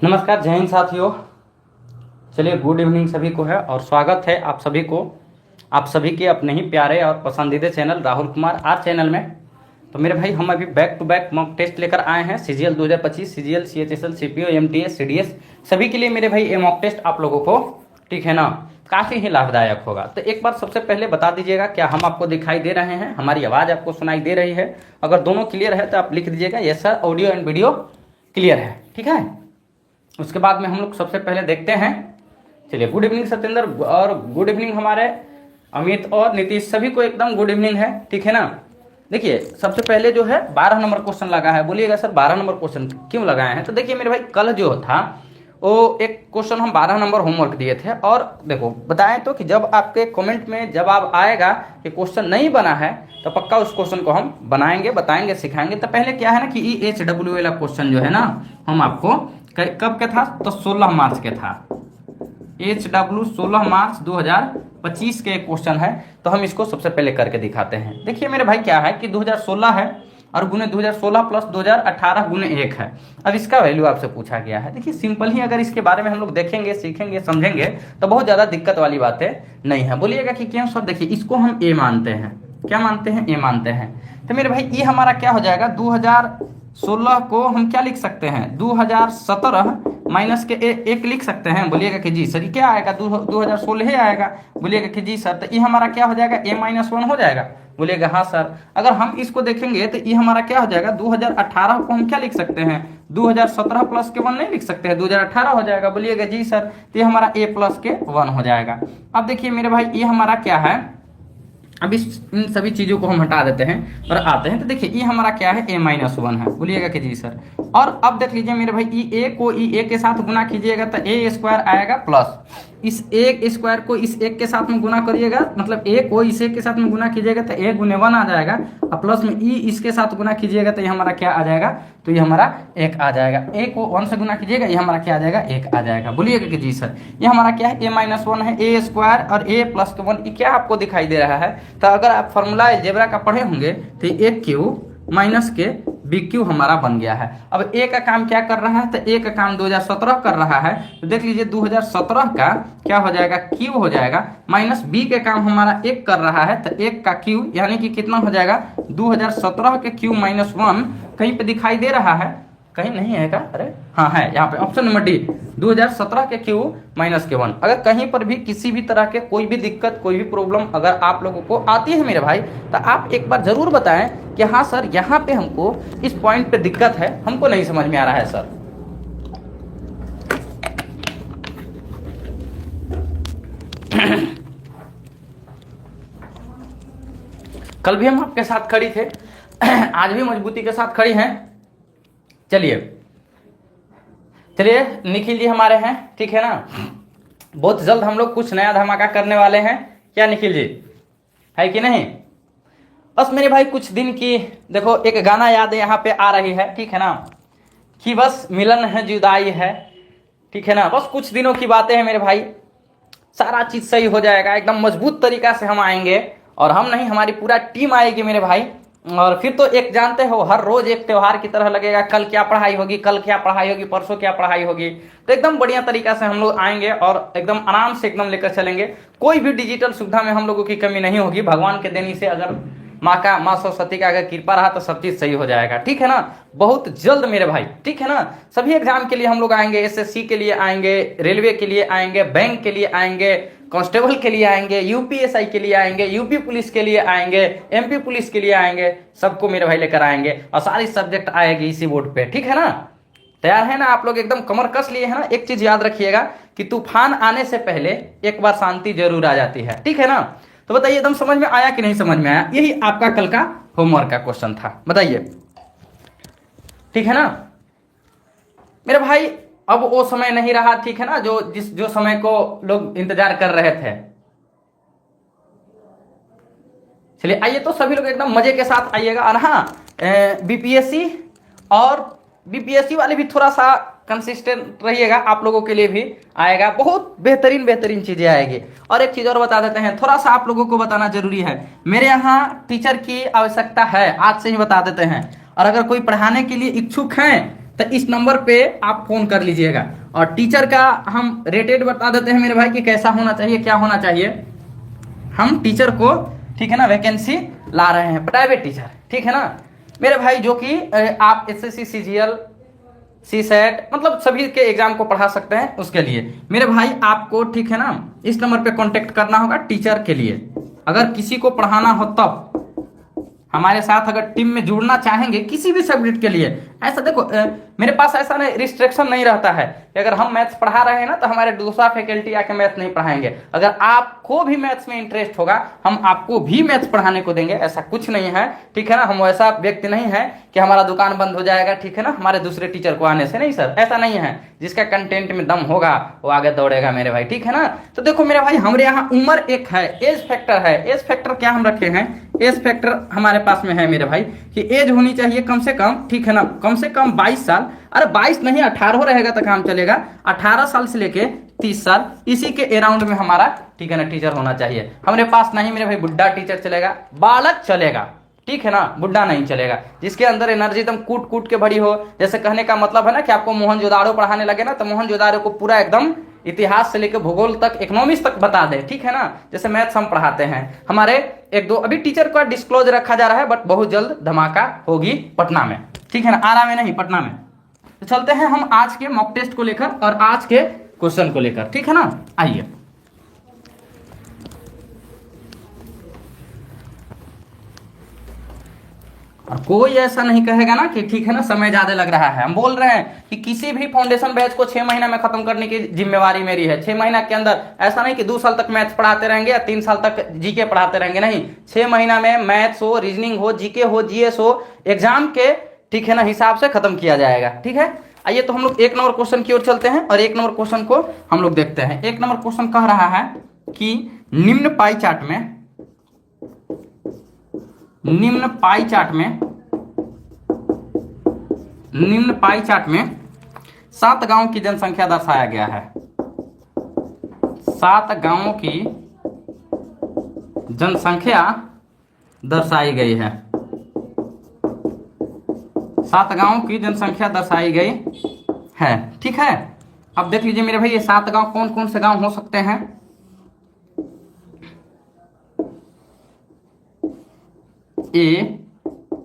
नमस्कार, जय हिंद साथियों। चलिए, गुड इवनिंग सभी को है और स्वागत है आप सभी को, आप सभी के अपने ही प्यारे और पसंदीदा channel Rahul Kumar R channel में। तो मेरे भाई, हम अभी back to back mock test लेकर आए हैं। CGL 2025, CGL, CHSL, CPO, MTS, CDS, सभी के लिए मेरे भाई ये मॉक टेस्ट आप लोगों को, ठीक है ना, काफ़ी ही लाभदायक होगा। तो एक बार सबसे पहले बता दीजिएगा, क्या हम आपको दिखाई दे रहे हैं, हमारी आवाज़ आपको सुनाई दे रही है? अगर दोनों क्लियर है तो आप लिख दीजिएगा yes sir, audio and video clear है, ठीक है। उसके बाद में हम लोग सबसे पहले देखते हैं। चलिए, गुड इवनिंग सत्येंद्र, और गुड इवनिंग हमारे अमित और नीतीश, सभी को एकदम गुड इवनिंग है, ठीक है ना। देखिए, सबसे पहले जो है 12 नंबर क्वेश्चन लगा है। बोलिएगा सर 12 नंबर क्वेश्चन क्यों लगाए हैं? तो देखिए मेरे भाई, कल जो था वो एक क्वेश्चन हम 12 नंबर होमवर्क दिए थे, और देखो बताएं तो कि जब आपके कमेंट में जवाब आएगा कि क्वेश्चन नहीं बना है तो पक्का उस क्वेश्चन को हम बनाएंगे, बताएंगे, सिखाएंगे। तो पहले क्या है ना कि EHW वाला क्वेश्चन जो है ना, हम आपको कब के था? तो 16 मार्च के था। HW 16 मार्च 2025 के क्वेश्चन है। तो हम इसको सबसे पहले करके दिखाते हैं। देखिए मेरे भाई, क्या है कि 2016 है और गुने 2016 प्लस 2018 गुने 1 है। अब इसका वैल्यू आपसे पूछा गया है। देखिए सिंपल ही, अगर इसके बारे में हम लोग देखेंगे, सीखेंगे, समझेंगे तो बहुत ज़्यादा दिक्कत वाली बातें नहीं है। बोलिएगा कि क्यों सर? देखिए, इसको हम ए मानते हैं। क्या मानते हैं? ए मानते हैं। तो मेरे भाई, ये हमारा क्या हो जाएगा? 2016 को हम क्या लिख सकते हैं? 2017 माइनस के एक लिख सकते हैं। बोलिएगा कि जी सर, ये क्या आएगा? 2016 आएगा। बोलिएगा कि जी सर, तो ये हमारा क्या हो जाएगा? A-1 हो जाएगा। बोलिएगा हाँ सर। अगर हम इसको देखेंगे तो ये हमारा क्या हो जाएगा? 2018 को हम क्या लिख सकते हैं? 2017 प्लस के 1 नहीं लिख सकते हैं, 2018 हो जाएगा। बोलिएगा जी सर, तो ये हमारा A प्लस के 1 हो जाएगा। अब देखिए मेरे भाई, ये हमारा क्या है? अब इन सभी चीज़ों को हम हटा देते हैं और आते हैं। तो देखिए, ये हमारा क्या है? A-1 है। बोलिएगा कि जी सर। और अब देख लीजिए मेरे भाई, E A को E A के साथ गुना कीजिएगा तो A² आएगा, प्लस इस A² को इस 1 के साथ में गुना करिएगा, मतलब A को इस 1 के साथ में गुना कीजिएगा तो A गुने 1 आ जाएगा, और प्लस में E इसके साथ गुना कीजिएगा तो ये हमारा क्या आ जाएगा? तो ये हमारा 1 आ जाएगा। A को 1 से गुना कीजिएगा, ये हमारा क्या आ जाएगा? 1 आ जाएगा। बोलिएगा कि जी सर। ये हमारा क्या है? A-1 है। A² और A प्लस के 1, ये क्या आपको दिखाई दे रहा है? तो अगर आप फॉर्मूला अलजेब्रा का पढ़े होंगे तो AQ माइनस के BQ हमारा बन गया है। अब A का काम क्या कर रहा है? तो A का काम 2017 कर रहा है। तो देख लीजिए, 2017 का क्या हो जाएगा? Q हो जाएगा, माइनस B के काम हमारा 1 कर रहा है तो 1 का Q यानी कि कितना हो जाएगा? 2017 के Q माइनस 1 कहीं पे दिखाई दे रहा है? कहीं नहीं है क्या? अरे हाँ है, यहाँ पे ऑप्शन नंबर डी, 2017 के Q माइनस के 1। अगर कहीं पर भी किसी भी तरह के कोई भी दिक्कत, कोई भी प्रॉब्लम अगर आप लोगों को आती है मेरे भाई, तो आप एक बार जरूर बताएं कि हाँ सर, यहाँ पे हमको इस पॉइंट पे दिक्कत है, हमको नहीं समझ में आ रहा है सर। कल भी हम आपके साथ खड़ी थे, आज भी मजबूती के साथ खड़ी हैं। चलिए निखिल जी हमारे हैं, ठीक है ना। बहुत जल्द हम लोग कुछ नया धमाका करने वाले हैं। क्या निखिल जी, है कि नहीं? बस मेरे भाई, कुछ दिन की, देखो एक गाना याद यहाँ पे आ रही है, ठीक है ना, कि बस मिलन है जुदाई है, ठीक है ना। बस कुछ दिनों की बातें हैं मेरे भाई, सारा चीज सही हो जाएगा। एकदम मजबूत तरीका से हम आएंगे, और हम नहीं, हमारी पूरा टीम आएगी मेरे भाई। और फिर तो एक जानते हो, हर रोज एक त्योहार की तरह लगेगा। कल क्या पढ़ाई होगी, कल क्या पढ़ाई होगी, परसों क्या पढ़ाई होगी। तो एकदम बढ़िया तरीका से हम लोग आएंगे और एकदम आराम से एकदम लेकर चलेंगे। कोई भी डिजिटल सुविधा में हम लोगों की कमी नहीं होगी। भगवान के देने से, अगर माँ सरस्वती का अगर कृपा रहा तो सब चीज सही हो जाएगा, ठीक है ना। बहुत जल्द मेरे भाई, ठीक है ना। सभी एग्जाम के लिए हम लोग आएंगे, SSC के लिए आएंगे, रेलवे के लिए आएंगे, बैंक के लिए आएंगे, कांस्टेबल के लिए आएंगे, UPSI के लिए आएंगे, UP पुलिस के लिए आएंगे, MP पुलिस के लिए आएंगे, सबको मेरे भाई लेकर आएंगे। और सारी सब्जेक्ट आएगी इसी बोर्ड पे, ठीक है ना। तैयार है ना आप लोग? एकदम कमर कस लिए है ना। एक चीज याद रखिएगा कि तूफान आने से पहले एक बार शांति जरूर आ जाती है, ठीक है ना। तो बताइए, एकदम समझ में आया कि नहीं समझ में आया? यही आपका कल का होमवर्क का क्वेश्चन था, बताइए, ठीक है ना मेरे भाई। अब वो समय नहीं रहा, ठीक है ना, जो समय को लोग इंतजार कर रहे थे। चलिए आइए, तो सभी लोग एकदम मजे के साथ आइएगा। और हाँ, BPSC और बीपीएससी वाले भी थोड़ा सा कंसिस्टेंट रहिएगा, आप लोगों के लिए भी आएगा, बहुत बेहतरीन बेहतरीन चीजें आएगी। और एक चीज और बता देते हैं, थोड़ा सा आप लोगों को बताना जरूरी है, मेरे यहाँ टीचर की आवश्यकता है, आज से ही बता देते हैं। और अगर कोई पढ़ाने के लिए इच्छुक हैं तो इस नंबर पे आप फोन कर लीजिएगा। और टीचर का हम रेटेड बता देते हैं मेरे भाई कि कैसा होना चाहिए, क्या होना चाहिए। हम टीचर को, ठीक है ना, वैकेंसी ला रहे हैं, प्राइवेट टीचर, ठीक है ना मेरे भाई, जो कि आप एसएससी सीजीएल सीसेट मतलब सभी के एग्जाम को पढ़ा सकते हैं। उसके लिए मेरे भाई आपको, ठीक है ना, इस नंबर पे कांटेक्ट करना होगा टीचर के लिए। अगर किसी को पढ़ाना हो तब हमारे साथ अगर टीम में जुड़ना चाहेंगे किसी भी सब्जेक्ट के लिए, ऐसा देखो मेरे पास ऐसा नहीं रिस्ट्रिक्शन नहीं रहता है कि अगर हम मैथ्स पढ़ा रहे हैं ना तो हमारे दूसरा फैकल्टी आके मैथ्स नहीं पढ़ाएंगे। अगर आपको भी मैथ्स में इंटरेस्ट होगा हम आपको भी मैथ्स पढ़ाने को देंगे, ऐसा कुछ नहीं है, ठीक है ना। हम वैसा व्यक्ति नहीं है कि हमारा दुकान बंद हो जाएगा, ठीक है ना, हमारे दूसरे टीचर को आने से, नहीं सर, ऐसा नहीं है। जिसका कंटेंट में दम होगा वो आगे दौड़ेगा मेरे भाई, ठीक है ना। तो देखो मेरे भाई हमारे यहाँ उम्र एक है, एज फैक्टर है। एज फैक्टर क्या हम रखे हैं, एज फैक्टर हमारे पास में है मेरे भाई कि एज होनी चाहिए कम से कम, ठीक है ना, कम से कम 22 साल। अरे 22 नहीं 18 रहेगा तो काम चलेगा। 18 साल से लेके 30 साल इसी के अराउंड में हमारा, ठीक है ना, टीचर होना चाहिए। हमारे पास नहीं मेरे भाई बुढ़ा टीचर चलेगा, बालक चलेगा, ठीक है ना, बुढ़ा नहीं चलेगा। जिसके अंदर एनर्जी एकदम कूट कूट के भरी हो, जैसे कहने का मतलब है ना कि आपको मोहनजोदाड़ो पढ़ाने लगे ना तो मोहनजोदाड़ो को पूरा एकदम इतिहास से लेकर भूगोल तक, इकोनॉमिक्स तक बता दे, ठीक है ना। जैसे मैथ्स हम पढ़ाते हैं, हमारे एक दो अभी टीचर का डिस्क्लोज रखा जा रहा है, बट बहुत जल्द धमाका होगी पटना में, ठीक है ना, आरा में नहीं, पटना में। तो चलते हैं हम आज के मॉक टेस्ट को लेकर और आज के क्वेश्चन को लेकर, ठीक है ना। आइए और कोई ऐसा नहीं कहेगा ना कि ठीक है ना समय ज्यादा लग रहा है। हम बोल रहे हैं कि किसी भी फाउंडेशन बैच को 6 महीना में खत्म करने की जिम्मेवारी मेरी है। 6 महीना के अंदर ऐसा नहीं कि 2 साल तक मैथ्स पढ़ाते रहेंगे या 3 साल तक जीके पढ़ाते रहेंगे, नहीं। 6 महीना में मैथ्स हो, रीजनिंग हो, जीके हो, जीएस हो, एग्जाम के, ठीक है ना, हिसाब से खत्म किया जाएगा, ठीक है। आइए तो हम लोग 1 नंबर क्वेश्चन की ओर चलते हैं और 1 नंबर क्वेश्चन को हम लोग देखते हैं। 1 नंबर क्वेश्चन कह रहा है कि निम्न पाई चार्ट में 7 गांव की जनसंख्या दर्शाया गया है। 7 गांवों की जनसंख्या दर्शाई गई है। 7 गांवों की जनसंख्या दर्शाई गई है, ठीक है। अब देख लीजिए मेरे भाई ये 7 गांव कौन कौन से गांव हो सकते हैं। A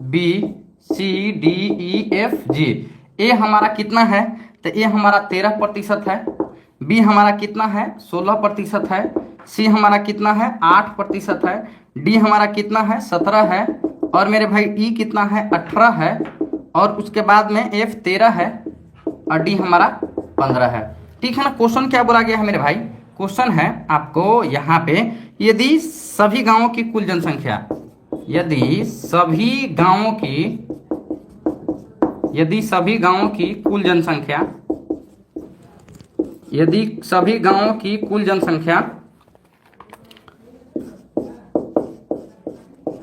B C D E F G. A हमारा कितना है, तो ए हमारा 13% है। बी हमारा कितना है, 16% है। सी हमारा कितना है, 8% है। डी हमारा कितना है, 17 है। और मेरे भाई ई कितना है, 18 है। और उसके बाद में एफ 13 है और डी हमारा 15 है, ठीक है ना। क्वेश्चन क्या बोला गया है मेरे भाई, क्वेश्चन है आपको यहाँ पे, यदि सभी गांवों की कुल जनसंख्या, यदि सभी गांवों की कुल जनसंख्या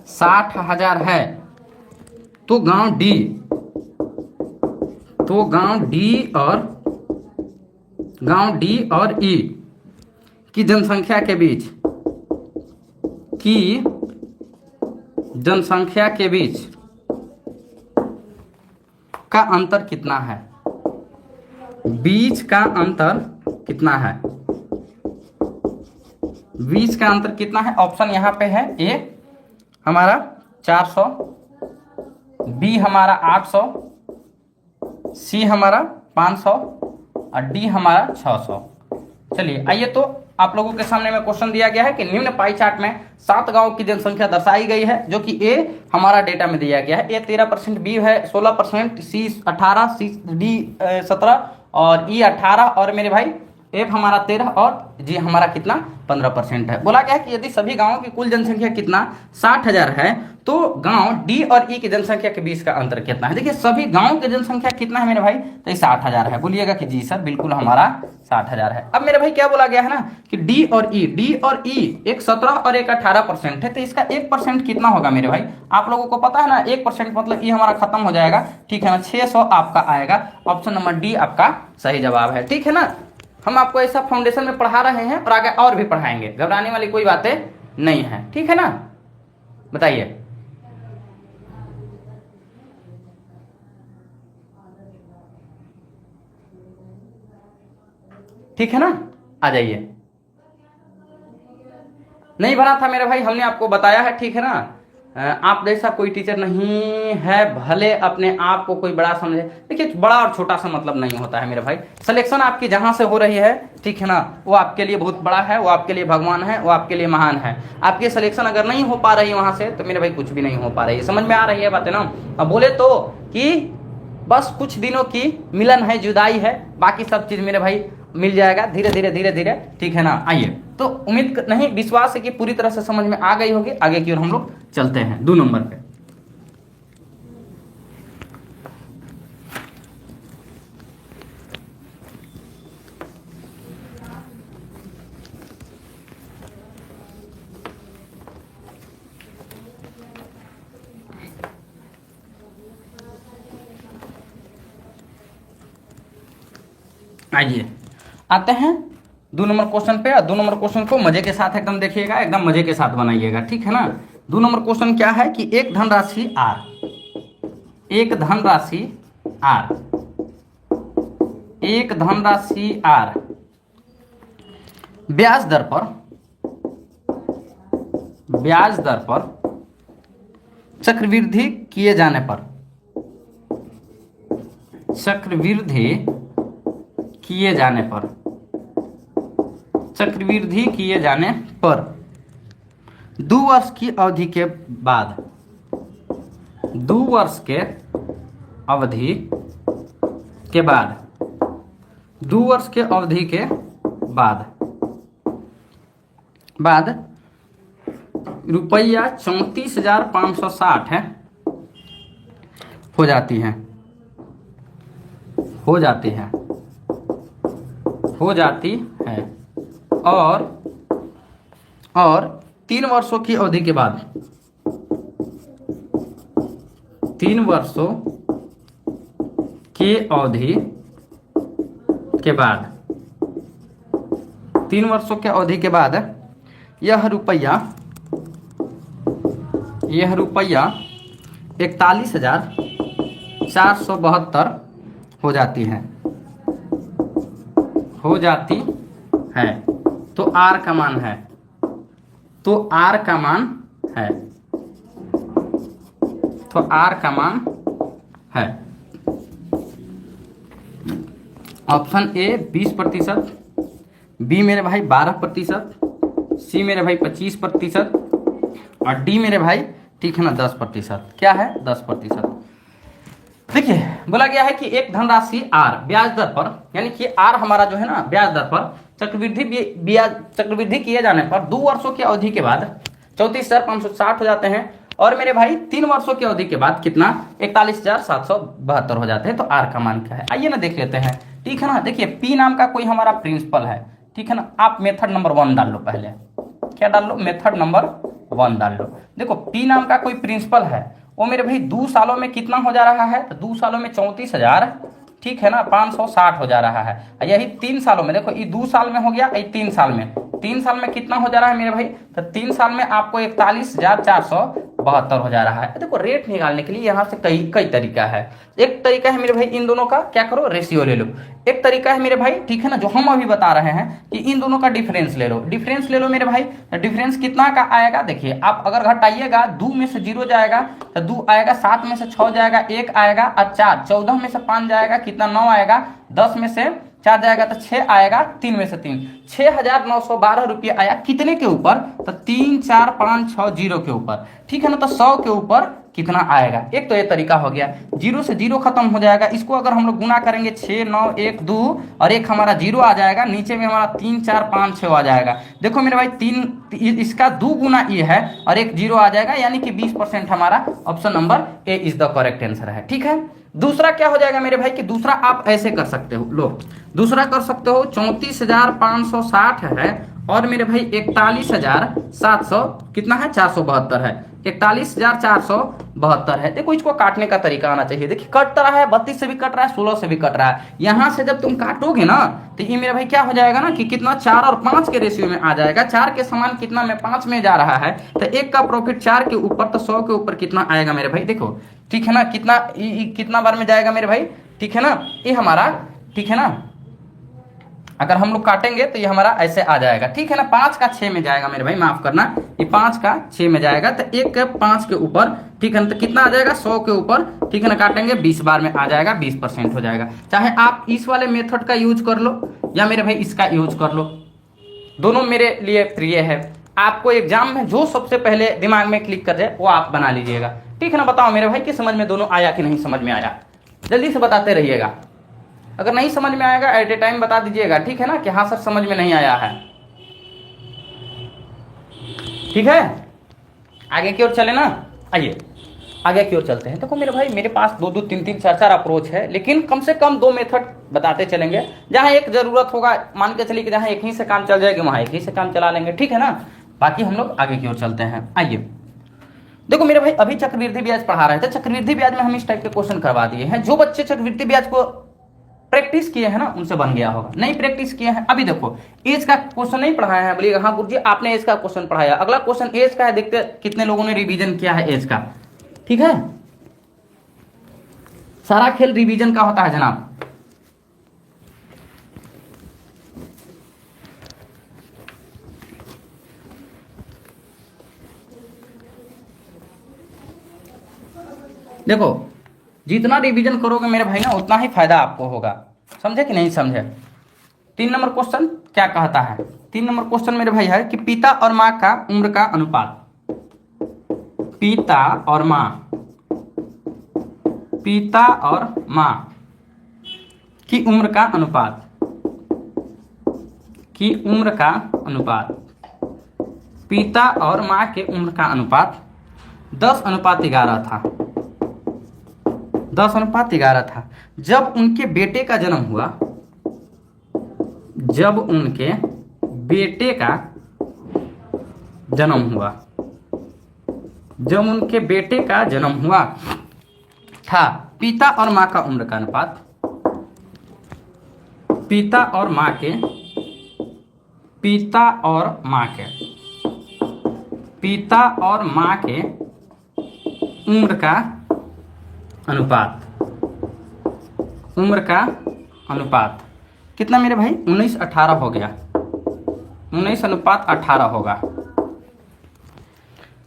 60,000 है तो गांव डी और ई की जनसंख्या के बीच का अंतर कितना है, बीच का अंतर कितना है, बीच का अंतर कितना है। ऑप्शन यहाँ पे है, ए हमारा 400, बी हमारा 800, सी हमारा 500 और डी हमारा 600। चलिए आइए तो आप लोगों के सामने में क्वेश्चन दिया गया है कि निम्न पाई चार्ट में 7 गांव की जनसंख्या दर्शाई गई है, जो कि ए हमारा डेटा में दिया गया है। ए 13%, बी है 16%, सी 18, सी डी 17 और ई 18 और मेरे भाई एफ हमारा 13 और जी हमारा कितना 15% है। बोला गया है कि यदि सभी गांवों की कुल जनसंख्या कितना 60,000 है तो गांव डी और ई की जनसंख्या के बीच का अंतर कितना है। देखिए सभी गांवों की जनसंख्या कितना है मेरे भाई, तो ये 60,000 है। बोलिएगा कि जी सर बिल्कुल हमारा 60,000 है। अब मेरे भाई क्या बोला गया है ना कि डी और ई एक 17 और एक 18% है, तो इसका 1% कितना होगा मेरे भाई, आप लोगों को पता है ना 1% मतलब ई हमारा खत्म हो जाएगा, ठीक है ना, 600 आपका आएगा। ऑप्शन नंबर डी आपका सही जवाब है, ठीक है ना। हम आपको ऐसा फाउंडेशन में पढ़ा रहे हैं और आगे और भी पढ़ाएंगे, घबराने वाली कोई बातें नहीं है, ठीक है ना। बताइए, ठीक है ना, आ जाइए। नहीं बना था मेरे भाई, हमने आपको बताया है, ठीक है ना। आप जैसा कोई टीचर नहीं है, भले अपने आप को कोई बड़ा समझे। देखिए बड़ा और छोटा सा मतलब नहीं होता है मेरे भाई, सिलेक्शन आपकी जहां से हो रही है, ठीक है ना, वो आपके लिए बहुत बड़ा है, वो आपके लिए भगवान है, वो आपके लिए महान है। आपकी सिलेक्शन अगर नहीं हो पा रही है वहां से, तो मेरे भाई कुछ भी नहीं हो पा रही है। समझ में आ रही है बातें ना। अब बोले तो कि बस कुछ दिनों की मिलन है, जुदाई है, बाकी सब चीज मेरे भाई मिल जाएगा धीरे धीरे धीरे धीरे, ठीक है ना। आइए, तो उम्मीद नहीं, विश्वास है कि पूरी तरह से समझ में आ गई होगी। आगे की ओर हम लोग चलते हैं 2 नंबर पे। आइए आते हैं 2 नंबर क्वेश्चन पे। 2 नंबर क्वेश्चन को मजे के साथ एकदम देखिएगा, एकदम मजे के साथ बनाइएगा, ठीक है ना। 2 नंबर क्वेश्चन क्या है कि एक धनराशि आर, एक धनराशि आर, एक धनराशि आर ब्याज दर पर, ब्याज दर पर चक्रवृद्धि किए जाने पर, चक्रवृद्धि किए जाने पर, चक्रवृद्धि किए जाने पर 2 वर्ष की अवधि के बाद, 2 वर्ष के अवधि के बाद, 2 वर्ष के अवधि के बाद रुपया 34,560 है, हो जाती है, हो जाती है, हो जाती है। और 3 वर्षों की अवधि के बाद, 3 वर्षों की अवधि के बाद, 3 वर्षों के अवधि के बाद यह रुपया 41,472 हो जाती है, हो जाती है। तो आर का मान है, तो आर का मान है, तो आर का मान है। ऑप्शन ए 20%, बी मेरे भाई 12%, सी मेरे भाई 25% और डी मेरे भाई, ठीक है ना, 10%। क्या है 10%। देखिए बोला गया है कि एक धनराशि आर ब्याज दर पर, यानी कि आर हमारा जो है ना ब्याज दर पर चक्रवृद्धि किए जाने पर 2 वर्षों की अवधि के बाद 34,560 हो जाते हैं, और मेरे भाई 3 वर्षों की अवधि के बाद कितना 41,772 हो जाते हैं। तो आर का मान क्या है, आइए ना देख लेते हैं, ठीक है ना। देखिए पी नाम का कोई हमारा प्रिंसिपल है, ठीक है ना। आप मेथड नंबर 1 डाल लो, पहले क्या डाल लो, मेथड नंबर 1 डाल लो। देखो पी नाम का कोई प्रिंसिपल है, वो मेरे भाई 2 सालों में कितना हो जा रहा है, तो 2 सालों में 34,000, ठीक है ना, 560 हो जा रहा है। यही 3 सालों में, देखो ये 2 साल में हो गया, ये 3 साल में, 3 साल में कितना हो जा रहा है मेरे भाई, तो 3 साल में आपको 41,472 हो जा रहा है। देखो रेट निकालने के लिए यहाँ से कई तरीका है। एक तरीका है मेरे भाई, इन दोनों का क्या करो, रेशियो ले लो। एक तरीका है मेरे भाई, ठीक है ना, जो हम अभी बता रहे हैं कि इन दोनों का डिफरेंस ले लो, डिफरेंस ले लो मेरे भाई। डिफरेंस कितना का आएगा, देखिए आप अगर घटाइएगा 2 में से 0 जाएगा तो 2 आएगा, 7 में से 6 जाएगा, 1 आएगा और 4, 14 में से 5 जाएगा, कितना 9 आएगा, 10 में से 4 जाएगा तो 6 आएगा, 3 में से 3, 6,912 रुपये आया। कितने के ऊपर, तो 3, 4, 5, 6, 0 के ऊपर, ठीक है ना। तो 100 के ऊपर कितना आएगा। एक तो ये तरीका हो गया, 0 से 0 खत्म हो जाएगा, इसको अगर हम लोग गुना करेंगे 6 9 1 2 और एक हमारा 0 आ जाएगा, नीचे में हमारा 3 4 5 6 आ जाएगा। देखो मेरे भाई 3 इसका 2 गुना ये है और एक 0 आ जाएगा, यानी कि 20% हमारा option number A is the correct answer है। ठीक है, दूसरा क्या हो जाएगा मेरे भाई कि दूसरा आप ऐसे कर सकते हो, लो दूसरा कर सकते हो 34,560 है और मेरे भाई 41,700 कितना है 472 है, 41,472 है। देखो इसको काटने का तरीका आना चाहिए। देखिए कट रहा है, 32 से भी कट रहा है, 16 से भी कट रहा है। यहां से जब तुम काटोगे ना तो ये मेरे भाई क्या हो जाएगा ना कि कितना 4 और 5 के रेशियो में आ जाएगा। 4 के समान कितना में 5 में जा रहा है, तो एक का प्रॉफिट 4 के ऊपर तो 100 के ऊपर कितना आएगा मेरे भाई, देखो ठीक है ना, कितना बार में जाएगा मेरे भाई, ठीक है ना, ये हमारा ठीक है ना, अगर हम लोग काटेंगे तो ये हमारा ऐसे आ जाएगा। ठीक है ना, 5 का 6 में जाएगा मेरे भाई, माफ करना, ये 5 का 6 में जाएगा तो एक का 5 के ऊपर, ठीक है ना, तो कितना आ जाएगा 100 के ऊपर, ठीक है ना, काटेंगे 20 बार में आ जाएगा, 20% हो जाएगा। चाहे आप इस वाले मेथड का यूज कर लो या मेरे भाई इसका यूज कर लो, दोनों मेरे लिए प्रिय है। आपको एग्जाम में जो सबसे पहले दिमाग में क्लिक कर जाए वो आप बना लीजिएगा। ठीक है ना, बताओ मेरे भाई कि समझ में दोनों आया कि नहीं समझ में आया, जल्दी से बताते रहिएगा। अगर नहीं समझ में आएगा एट ए टाइम बता दीजिएगा, ठीक है ना, कि हाँ सर समझ में नहीं आया है। ठीक है, आगे की ओर चले ना, आइए आगे की ओर चलते हैं। देखो मेरे भाई मेरे पास 2 2 3 3 4 4 अप्रोच है, लेकिन कम से कम 2 मेथड बताते चलेंगे। जहां एक जरूरत होगा, मान के चलिए कि जहां एक ही से काम चल जाएगा वहां एक ही से काम चला लेंगे। ठीक है ना, बाकी हम लोग आगे की ओर चलते हैं। आइए देखो मेरे भाई अभी चक्रवृद्धि ब्याज पढ़ा रहे थे, चक्रवृद्धि ब्याज में हम इस टाइप के क्वेश्चन करवा दिए हैं। जो बच्चे चक्रवृद्धि ब्याज को प्रैक्टिस किए हैं ना उनसे बन गया होगा, नहीं प्रैक्टिस किए हैं अभी देखो एज का क्वेश्चन नहीं पढ़ाया है, बोलिएगा हाँ गुरुजी आपने एज का क्वेश्चन पढ़ाया, अगला क्वेश्चन एज का है, देखते कितने लोगों ने रिवीजन किया है एज का। ठीक है, सारा खेल रिवीजन का होता है जनाब। देखो जितना रिवीजन करोगे मेरे भाई ना उतना ही फायदा आपको होगा, समझे कि नहीं समझे। 3 नंबर क्वेश्चन क्या कहता है, 3 नंबर क्वेश्चन मेरे भाई है कि पिता और माँ का उम्र का अनुपात, पिता और माँ, पिता और माँ की उम्र का अनुपात, की उम्र का अनुपात, पिता और माँ के उम्र का अनुपात 10:11 था, 10:11 था। जब उनके बेटे का जन्म हुआ, जब उनके बेटे का जन्म हुआ, जब उनके बेटे का जन्म हुआ था, पिता और माँ का उम्र का अनुपात, पिता और माँ के, पिता और माँ के, पिता और माँ के उम्र का अनुपात, उम्र का अनुपात कितना मेरे भाई 19:18 हो गया, 19:18 होगा।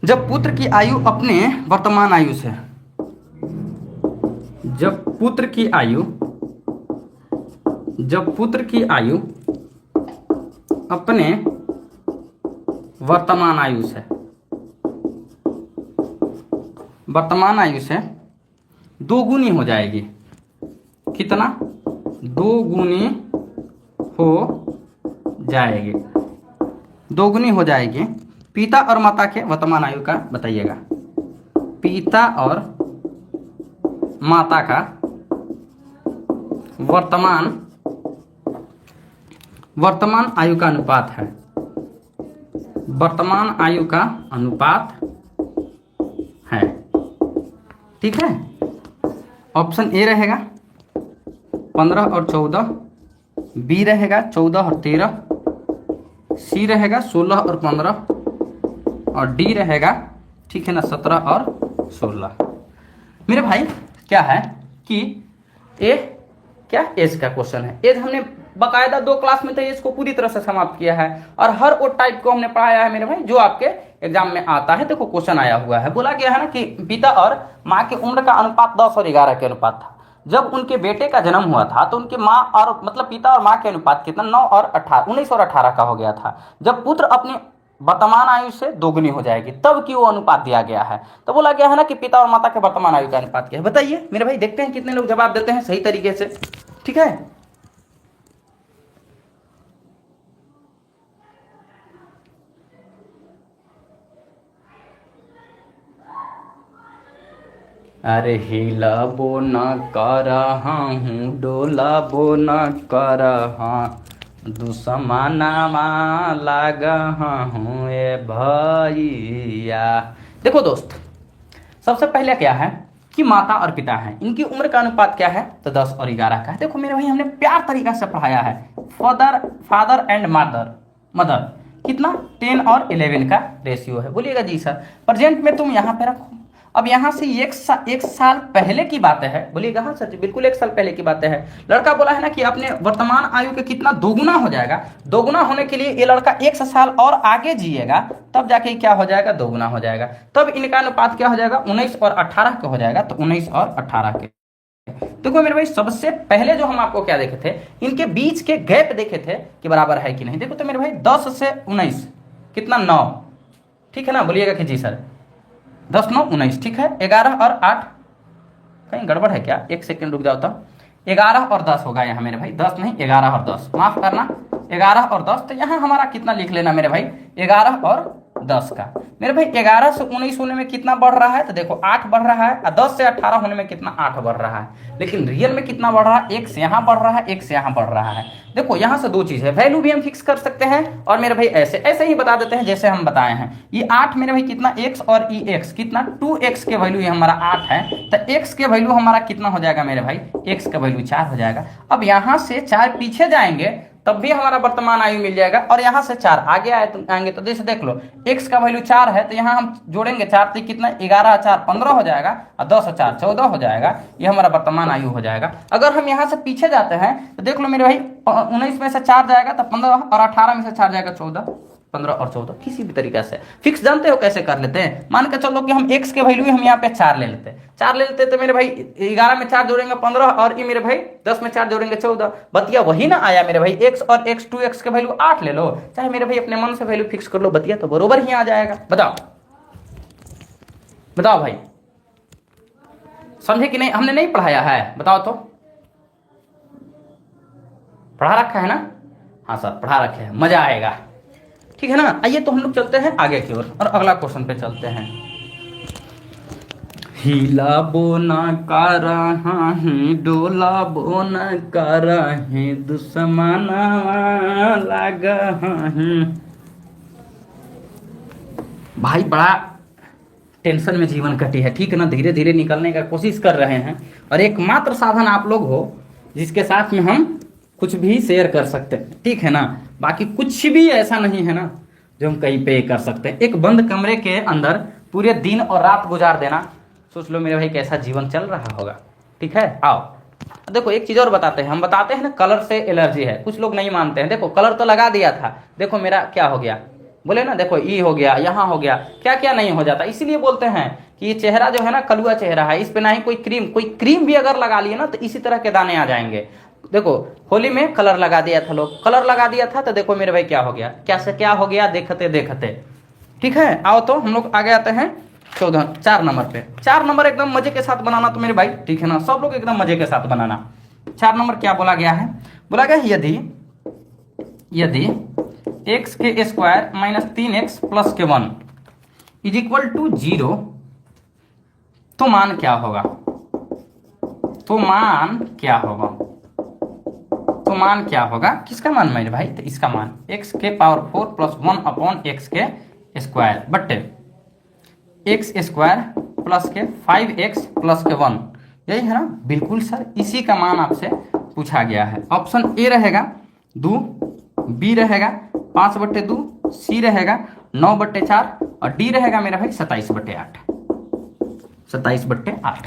जब पुत्र की आयु अपने वर्तमान आयु से, जब पुत्र की आयु, जब पुत्र की आयु अपने वर्तमान आयु से, वर्तमान आयु से 2 गुनी हो जाएगी, कितना 2 गुनी हो जाएगी, 2 गुनी हो जाएगी। पिता और माता के वर्तमान आयु का बताइएगा, पिता और माता का वर्तमान आयु का अनुपात है, वर्तमान आयु का अनुपात है। ठीक है, ऑप्शन ए रहेगा 15 और 14, बी रहेगा 14 और 13, सी रहेगा 16 और 15 और डी रहेगा ठीक है ना 17 और 16। मेरे भाई क्या है कि ए क्या एज का क्वेश्चन है, एज हमने बाकायदा 2 क्लास में तो एज को पूरी तरह से समाप्त किया है और हर वो टाइप को हमने पढ़ाया है मेरे भाई जो आपके एग्जाम में आता है। देखो क्वेश्चन आया हुआ है, बोला गया है ना कि पिता और माँ की उम्र का अनुपात 10 और 11 के अनुपात था। जब उनके बेटे का जन्म हुआ था तो उनके माँ और मतलब पिता और माँ के अनुपात कितना 9 और 18, 19 और 18 का हो गया था। जब पुत्र अपने वर्तमान आयु से दोगुनी हो जाएगी, तब की वो अनुपात दिया गया है। तो बोला गया है ना कि पिता और माता के वर्तमान आयु का अनुपात क्या है। बताइए मेरे भाई, देखते हैं कितने लोग जवाब देते हैं सही तरीके से। ठीक है, अरे हिला बो न कर रहा हूँ, डोला बो न कर रहा, दुश्मनामा लाग हूँ ए भैया। देखो दोस्त, सबसे पहले क्या है कि माता और पिता हैं, इनकी उम्र का अनुपात क्या है तो 10 और 11 का है। देखो मेरे भाई, हमने प्यार तरीका से पढ़ाया है, फादर एंड मदर कितना 10 और 11 का रेशियो है। बोलिएगा जी सर। प्रेजेंट में तुम यहाँ पे रखो। अब यहाँ से एक साल पहले की बातें है। बोलिएगा हाँ सर जी, बिल्कुल 1 साल पहले की बातें है। लड़का बोला है ना कि अपने वर्तमान आयु के कितना दोगुना हो जाएगा। दोगुना होने के लिए ये लड़का 1 साल और आगे जिएगा, तब जाके क्या हो जाएगा, दोगुना हो जाएगा। तब इनका अनुपात क्या हो जाएगा, 19 और 18 का हो जाएगा। तो 19 और 18 के देखो मेरे भाई, सबसे पहले जो हम आपको क्या देखे थे, इनके बीच के गैप देखे थे कि बराबर है कि नहीं। देखो तो मेरे भाई 10 से 19 कितना 9, ठीक है ना। बोलिएगा कि जी सर, 10 9 19, ठीक है। 11 और 8 कहीं गड़बड़ है क्या, 1 सेकंड रुक जाओ। तो 11 और 10 होगा यहाँ मेरे भाई, 10 नहीं 11 और 10, माफ करना 11 और 10। तो यहाँ हमारा कितना लिख लेना मेरे भाई, 11 और 10 का। मेरे भाई 11 से 19 होने में कितना बढ़ रहा है, तो देखो 8 बढ़ रहा है, और 10 से 18 होने में कितना 8 बढ़ रहा है। लेकिन रियल में कितना बढ़ रहा है, 1 से यहाँ बढ़ रहा है, 1 से यहाँ बढ़ रहा है। देखो यहाँ से 2 चीज है, वैल्यू भी हम फिक्स कर सकते हैं, और मेरे भाई ऐसे ही बता देते हैं जैसे हम बताए हैं। ये 8 मेरे भाई कितना x, और ये x कितना 2x के वैल्यू, ये हमारा 8 है। तो x के वैल्यू हमारा कितना हो जाएगा मेरे भाई, x का वैल्यू 4 हो जाएगा। अब यहाँ से 4 पीछे जाएंगे तब भी हमारा वर्तमान आयु मिल जाएगा, और यहाँ से 4 आगे आएंगे तो जैसे देख लो, x का वैल्यू 4 है, तो यहाँ हम जोड़ेंगे 4 तो कितना 11 और 4 15 हो जाएगा, और 10 और 4 14 हो जाएगा। ये हमारा वर्तमान आयु हो जाएगा। अगर हम यहाँ से पीछे जाते हैं तो देख लो मेरे भाई, 19 में से 4 जाएगा तो 15, और 18 में से 4 जाएगा 14, 15 और 14 किसी भी तरीके से फिक्स। जानते हो कैसे कर लेते हैं, मान के चलो कि हम x के वैल्यू हम यहाँ पे 4 ले लेते हैं। 4 ले लेते तो मेरे भाई 11 में 4 जोड़ेंगे 15, और ये मेरे भाई 10 में 4 जोड़ेंगे 14। बतिया वही ना आया मेरे भाई, x और x 2x के वैल्यू 8 ले लो, चाहे मेरे भाई अपने मन से वैल्यू फिक्स कर लो, बतिया तो बरोबर ही आ जाएगा। बताओ बताओ भाई, समझे कि नहीं, हमने नहीं पढ़ाया है, बताओ तो। पढ़ा रखा है ना, हाँ सर पढ़ा रखे है, मजा आएगा, ठीक है ना। आइए तो हम लोग चलते हैं आगे की ओर, और अगला क्वेश्चन पे चलते हैं। हिला बोना कर रहा है, डोला बोना कर है, दुश्मना लगा है। भाई बड़ा टेंशन में जीवन कटी है, ठीक है ना। धीरे धीरे निकलने का कोशिश कर रहे हैं, और एकमात्र साधन आप लोग हो जिसके साथ में हम कुछ भी शेयर कर सकते हैं, ठीक है ना। बाकी कुछ भी ऐसा नहीं है ना जो हम कहीं पे कर सकते हैं। एक बंद कमरे के अंदर पूरे दिन और रात गुजार देना, सोच लो मेरे भाई कैसा जीवन चल रहा होगा, ठीक है। आओ देखो एक चीज और बताते हैं, हम बताते हैं ना कलर से एलर्जी है, कुछ लोग नहीं मानते हैं। देखो कलर तो लगा दिया था, देखो मेरा क्या हो गया, बोले ना देखो ई हो गया, यहाँ हो गया, क्या क्या नहीं हो जाता। इसीलिए बोलते हैं कि ये चेहरा जो है ना कलुआ चेहरा है, इस पे ना ही कोई क्रीम भी अगर लगा लिए ना तो इसी तरह के दाने आ जाएंगे। देखो होली में कलर लगा दिया था, लोग कलर लगा दिया था, तो देखो मेरे भाई क्या हो गया, क्या से क्या हो गया देखते देखते, ठीक है। आओ तो हम लोग आगे आते हैं 4 नंबर पे। 4 नंबर एकदम मजे के साथ बनाना तो मेरे भाई, ठीक है ना, सब लोग एकदम मजे के साथ बनाना। 4 नंबर क्या बोला गया है, बोला गया यदि x के स्क्वायर माइनस 3x प्लस के 1 इज इक्वल टू 0, तो मान क्या होगा, तो मान क्या होगा, तो मान क्या होगा, किसका मान मेरे भाई, तो इसका मान x के पावर 4 प्लस 1 अपॉन x के स्क्वायर बट्टे x स्क्वायर प्लस के 5x प्लस के 1, यही है ना। बिल्कुल सर, इसी का मान आपसे पूछा गया है। ऑप्शन ए रहेगा 2, बी रहेगा 5/2, सी रहेगा 9/4, और डी रहेगा मेरा भाई 27/8। 27/8।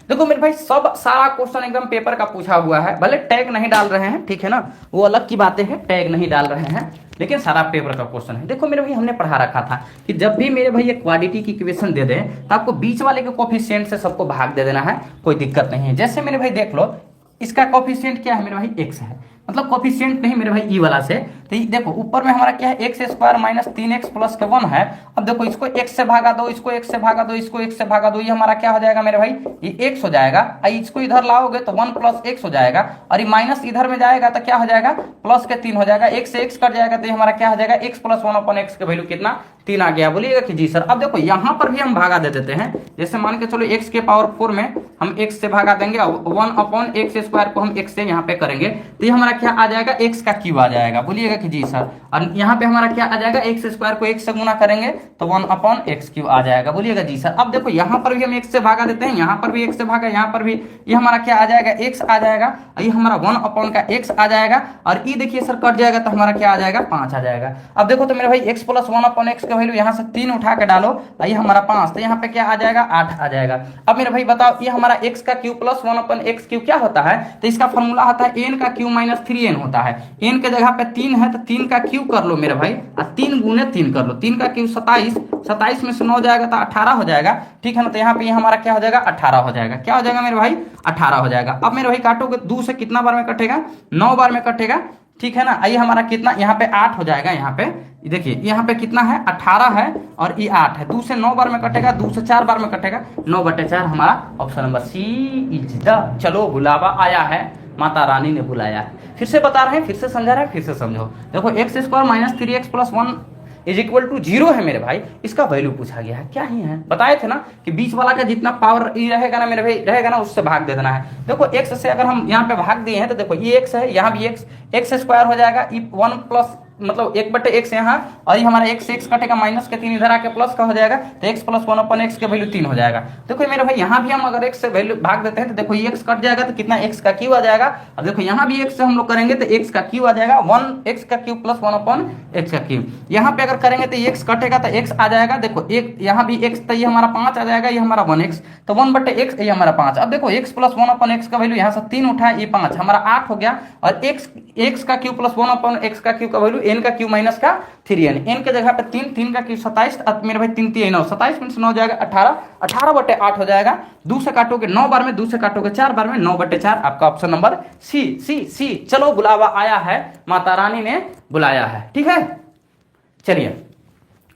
देखो मेरे भाई सब सारा क्वेश्चन एकदम पेपर का पूछा हुआ है, भले टैग नहीं डाल रहे हैं, ठीक है ना, वो अलग की बातें हैं, टैग नहीं डाल रहे हैं, लेकिन सारा पेपर का क्वेश्चन है। देखो मेरे भाई हमने पढ़ा रखा था कि जब भी मेरे भाई एक क्वाड्रेटिटी की इक्वेशन दे दें तो आपको बीच वाले के कोफिशिएंट से सबको भाग दे देना है, कोई दिक्कत नहीं है। जैसे मेरे भाई देख लो, इसका कोफिशिएंट क्या है मेरे भाई, x है, मतलब कोफिशिएंट नहीं मेरे भाई ई वाला से। तो देखो ऊपर में हमारा क्या है, x square minus 3x plus के 1 है। अब देखो इसको x से भागा दो, इसको x से भागा दो, इसको x से भागा दो, ये हमारा क्या हो जाएगा मेरे भाई, ये x हो जाएगा। इसको इधर लाओगे तो 1 प्लस x हो जाएगा, और ये माइनस इधर में जाएगा तो क्या हो जाएगा, प्लस के 3 हो जाएगा, x से x कट जाएगा तो ये हमारा क्या हो जाएगा, x प्लस 1 अपन x का वैल्यू कितना 3 आ गया। बोलिएगा कि जी सर। अब देखो यहाँ पर भी हम भागा दे देते हैं, जैसे मान के चलो x के पावर 4 में हम x से भागा देंगे, 1 अपॉन एक्स स्क्वायर को हम x से यहाँ पे करेंगे तो ये हमारा क्या आ जाएगा, x का क्यूब आ जाएगा। बोलिएगा कि जी सर। और यहाँ पे हमारा क्या आ जाएगा, एक्स स्क्वायर को x से गुना करेंगे तो 1 अपॉन एक्स क्यूब आ जाएगा। बोलिएगा जी सर। अब देखो यहाँ पर भी हम x से भागा देते हैं, यहाँ पर भी x से भागा, यहाँ पर भी, ये हमारा क्या आ जाएगा, x आ जाएगा, और ये हमारा 1 अपॉन का x आ जाएगा, और ये देखिए सर कट जाएगा तो हमारा क्या आ जाएगा, 5 आ जाएगा। अब देखो तो मेरे भाई x प्लस 1 अपॉन एक्स का वैल्यू यहाँ से 3 उठा के डालो, ये हमारा 5, तो यहाँ पे क्या आ जाएगा, 8 आ जाएगा। अब मेरे भाई बताओ ये हमारा x का cube plus 1 upon x cube क्या होता है, तो इसका फॉर्मूला होता है n का क्यूब माइनस 3n होता है। n के जगह पे 3 है तो 3 का क्यूब कर लो मेरे भाई, और 3 गुने 3 कर लो, 3 का क्यूब 27, 27 में से 9 जाएगा तो 18 हो जाएगा, ठीक है ना। तो यहाँ पे हमारा क्या हो जाएगा, 18 हो जाएगा। क्या हो जाएगा मेरे भाई, 18 हो जाएगा। अब मेरे भाई काटोगे 2 से कितना बार में कटेगा, 9 बार में कटेगा, ठीक है ना। आइए हमारा कितना यहाँ पे 8 हो जाएगा, यहाँ पे देखिए यहाँ पे कितना है, 18 है और ये 8 है। 2 से 9 बार में कटेगा, 2 से 4 बार में कटेगा, 9/4 हमारा option number C is the. चलो बुलावा आया है, माता रानी ने बुलाया है। फिर से बता रहे हैं, फिर से समझा रहे हैं, फिर से समझो। देखो x square minus 3x plus 1 is equal to 0 है मेरे भाई, इसका वैल्यू पूछा गया है। क्या ही है, बताए थे ना कि बीच वाला का जितना पावर ई रहेगा ना मेरे भाई, रहेगा ना, उससे भाग दे देना है। देखो x से अगर हम यहाँ पे भाग दिए हैं तो देखो ये x है, यहाँ भी x स्क्वायर हो जाएगा, 1 प्लस मतलब 1/x यहाँ, और ये हमारा x से x कटेगा, माइनस के 3 इधर आके प्लस का हो जाएगा, तो x प्लस 1 अपॉन एक्स के वैल्यू 3 हो जाएगा। देखो मेरे भाई यहाँ भी हम अगर x से वैल्यू भाग देते हैं तो देखो ये x कट जाएगा तो कितना x का क्यूब आ जाएगा। अब देखो यहाँ भी x से हम लोग करेंगे तो x का क्यूब आ जाएगा, 1x का क्यूब प्लस 1 अपॉन x का क्यूब। यहाँ पे अगर करेंगे तो x कटेगा तो x आ जाएगा, देखो एक यहाँ भी x, तो ये हमारा 5 आ जाएगा, ये हमारा 1x, तो 1/x ये हमारा 5। अब देखो x प्लस 1 अपॉन एक्स का वैल्यू यहाँ से 3 उठाए, ये 5 हमारा 8 हो गया, और x का क्यूब प्लस 1 अपॉन एक्स का क्यूब का वैल्यू n का क्यूब माइनस का 3n, n के जगह पे 3 का क्यूब 27, मेरे भाई 3 3 9, 27 में से 9 जाएगा 18, 18/8 हो जाएगा। 2 से काटोगे 9 बार में, 2 से काटोगे 4 बार में, 9/4 आपका ऑप्शन नंबर सी। चलो बुलावा आया है, माता रानी ने बुलाया है, ठीक है। चलिए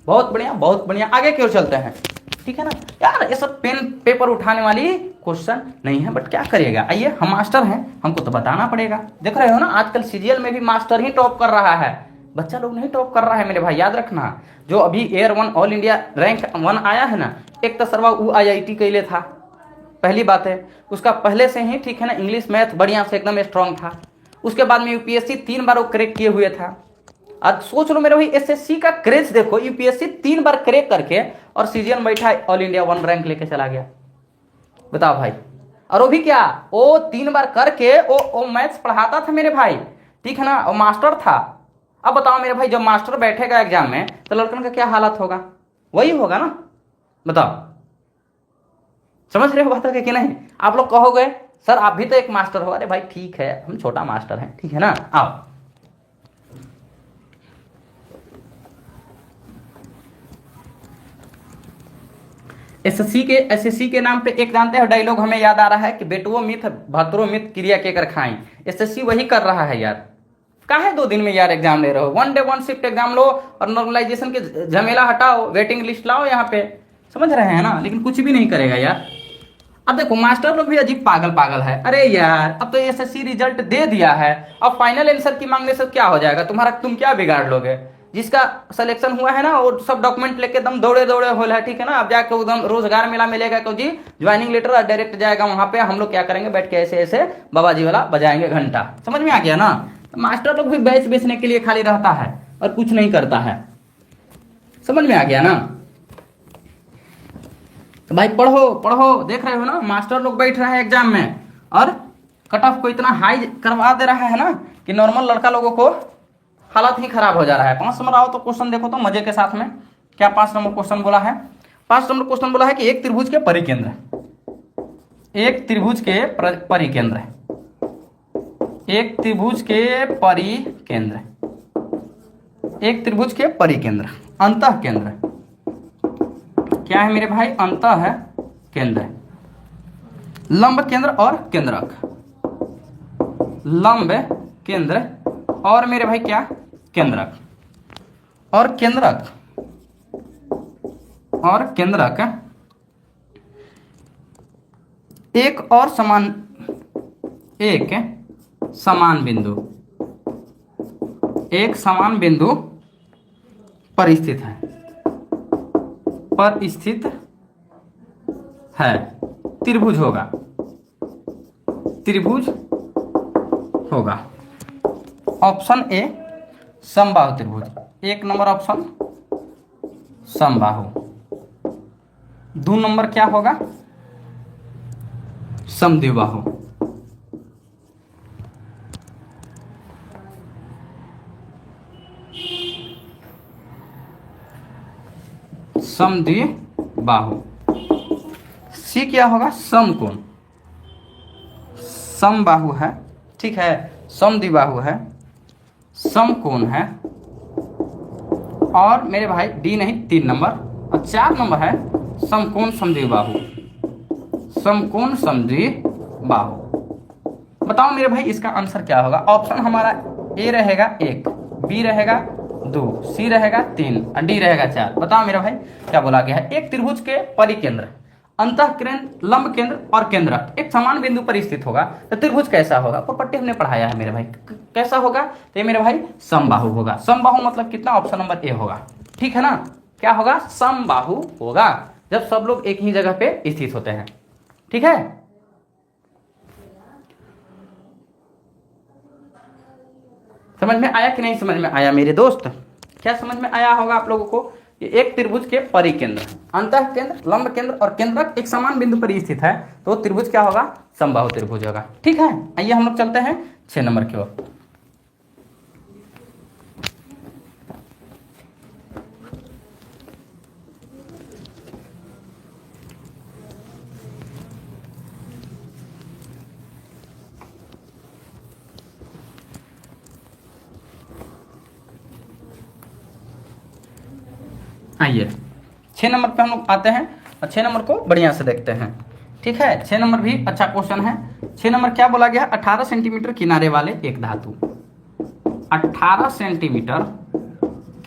बहुत बढ़िया, बहुत बढ़िया, आगे की ओर चलते हैं, ठीक है ना। यार ये सब पेन पेपर उठाने वाली क्वेश्चन नहीं है, बट क्या करिएगा, आइए हम मास्टर हैं, हमको तो बताना पड़ेगा। देख रहे हो ना आजकल सीजीएल में भी मास्टर ही टॉप कर रहा है, बच्चा लोग नहीं टॉप कर रहा है मेरे भाई। याद रखना, जो अभी एयर 1 ऑल इंडिया रैंक 1 आया है ना, एक तो सरवा वो IIT कैले था, पहली बात है। उसका पहले से ही, ठीक है ना, इंग्लिश मैथ बढ़िया से एकदम स्ट्रांग था। उसके बाद में यूपीएससी 3 बार वो क्रैक किए हुए था। आज सोच लो मेरे भाई, एसएससी का क्रेज देखो, यूपीएससी 3 बार क्रैक करके और सीजीएल बैठा ऑल इंडिया 1 रैंक लेके चला गया। बताओ भाई, और वो भी क्या, वो 3 बार करके वो मैथ्स पढ़ाता था मेरे भाई, ठीक है ना, वो मास्टर था। अब बताओ मेरे भाई, जब मास्टर बैठेगा एग्जाम में तो लड़कन का क्या हालत होगा, वही होगा ना। बताओ, समझ रहे हो बात है कि नहीं। आप लोग कहोगे सर आप भी तो एक मास्टर हो, अरे भाई ठीक है, हम छोटा मास्टर हैं, ठीक है ना। आओ एसएससी के नाम पे एक जानते हो डायलॉग हमें याद आ रहा है कि बेटुओ मिथ भतरो मिथ क्रिया के कर खाएं। एसएससी वही कर रहा है यार। काहे 2 दिन में यार एग्जाम ले रहे हो, 1 डे 1 शिफ्ट एग्जाम लो और नॉर्मलाइजेशन के झमेला हटाओ, वेटिंग लिस्ट लाओ यहाँ पे, समझ रहे हैं ना। लेकिन कुछ भी नहीं करेगा यार। अब देखो मास्टर लोग भी अजीब पागल है। अरे यार अब तो एसएससी रिजल्ट दे दिया है, अब फाइनल आंसर की मांगने से क्या हो जाएगा तुम्हारा, तुम क्या बिगाड़ लोगे। जिसका सिलेक्शन हुआ है ना वो सब डॉक्यूमेंट लेके एकदम दौड़े होल है, ठीक है ना। अब जाके एकदम रोजगार मेला मिलेगा तो जी ज्वाइनिंग लेटर डायरेक्ट जाएगा वहां पे। हम लोग क्या करेंगे, बैठ के ऐसे ऐसे बाबा जी वाला बजाएंगे घंटा। समझ में आ गया ना। मास्टर लोग भी बैच बेचने के लिए खाली रहता है और कुछ नहीं करता है। समझ में आ गया ना। तो भाई पढ़ो, देख रहे हो ना मास्टर लोग बैठ रहा है एग्जाम में और कट ऑफ को इतना हाई करवा दे रहा है ना कि नॉर्मल लड़का लोगों को हालत ही खराब हो जा रहा है। 5 नंबर आओ तो क्वेश्चन देखो तो मजे के साथ में। क्या 5 नंबर क्वेश्चन बोला है, 5 नंबर क्वेश्चन बोला है कि एक त्रिभुज के परिकेंद्र, एक त्रिभुज के परिकेंद्र, एक त्रिभुज के परिकेंद्र, एक त्रिभुज के परिकेंद्र, अंतः केंद्र क्या है मेरे भाई, अंतः है केंद्र, लंब केंद्र और केंद्रक, लंब केंद्र, और मेरे भाई क्या, केंद्रक। और केंद्रक एक समान बिंदु पर स्थित है, त्रिभुज होगा। ऑप्शन ए समबाहु त्रिभुज, 1 नंबर ऑप्शन समबाहु। 2 नंबर क्या होगा, समद्विबाहु। समद्विबाहु। सी क्या होगा, समकोण। समबाहु है, ठीक है, समद्विबाहु है, समकोण है, और मेरे भाई डी नहीं 3 नंबर, और 4 नंबर है समकोण समद्विबाहु। समकोण समद्विबाहु। बताओ मेरे भाई इसका आंसर क्या होगा। ऑप्शन हमारा ए रहेगा 1, बी रहेगा 2, सी रहेगा 3 और डी रहेगा 4। बताओ मेरे भाई क्या बोला गया है। एक त्रिभुज के परिकेंद्र, अंतः केंद्र, लंब केंद्र और केंद्रक एक समान बिंदु पर स्थित होगा तो त्रिभुज कैसा होगा। प्रॉपर्टी हमने पढ़ाया है मेरे भाई, कैसा होगा, तो ये मेरे भाई समबाहु होगा। समबाहु मतलब कितना, ऑप्शन नंबर ए होगा, ठीक है ना। क्या होगा, समबाहु होगा, जब सब लोग एक ही जगह पे स्थित होते हैं, ठीक है। समझ में आया कि नहीं समझ में आया मेरे दोस्त, क्या समझ में आया होगा आप लोगों को। एक त्रिभुज के परिकेंद्र, अंतः केंद्र, लंब केंद्र और केंद्रक एक समान बिंदु पर स्थित है तो त्रिभुज क्या होगा, समबाहु त्रिभुज होगा, ठीक है। आइए हम लोग चलते हैं 6 नंबर की ओर। आइए 6 नंबर पे हम लोग आते हैं और 6 नंबर को बढ़िया से देखते हैं, ठीक है। 6 नंबर भी अच्छा क्वेश्चन है। 6 नंबर क्या बोला गया, 18 सेंटीमीटर किनारे वाले एक धातु, 18 सेंटीमीटर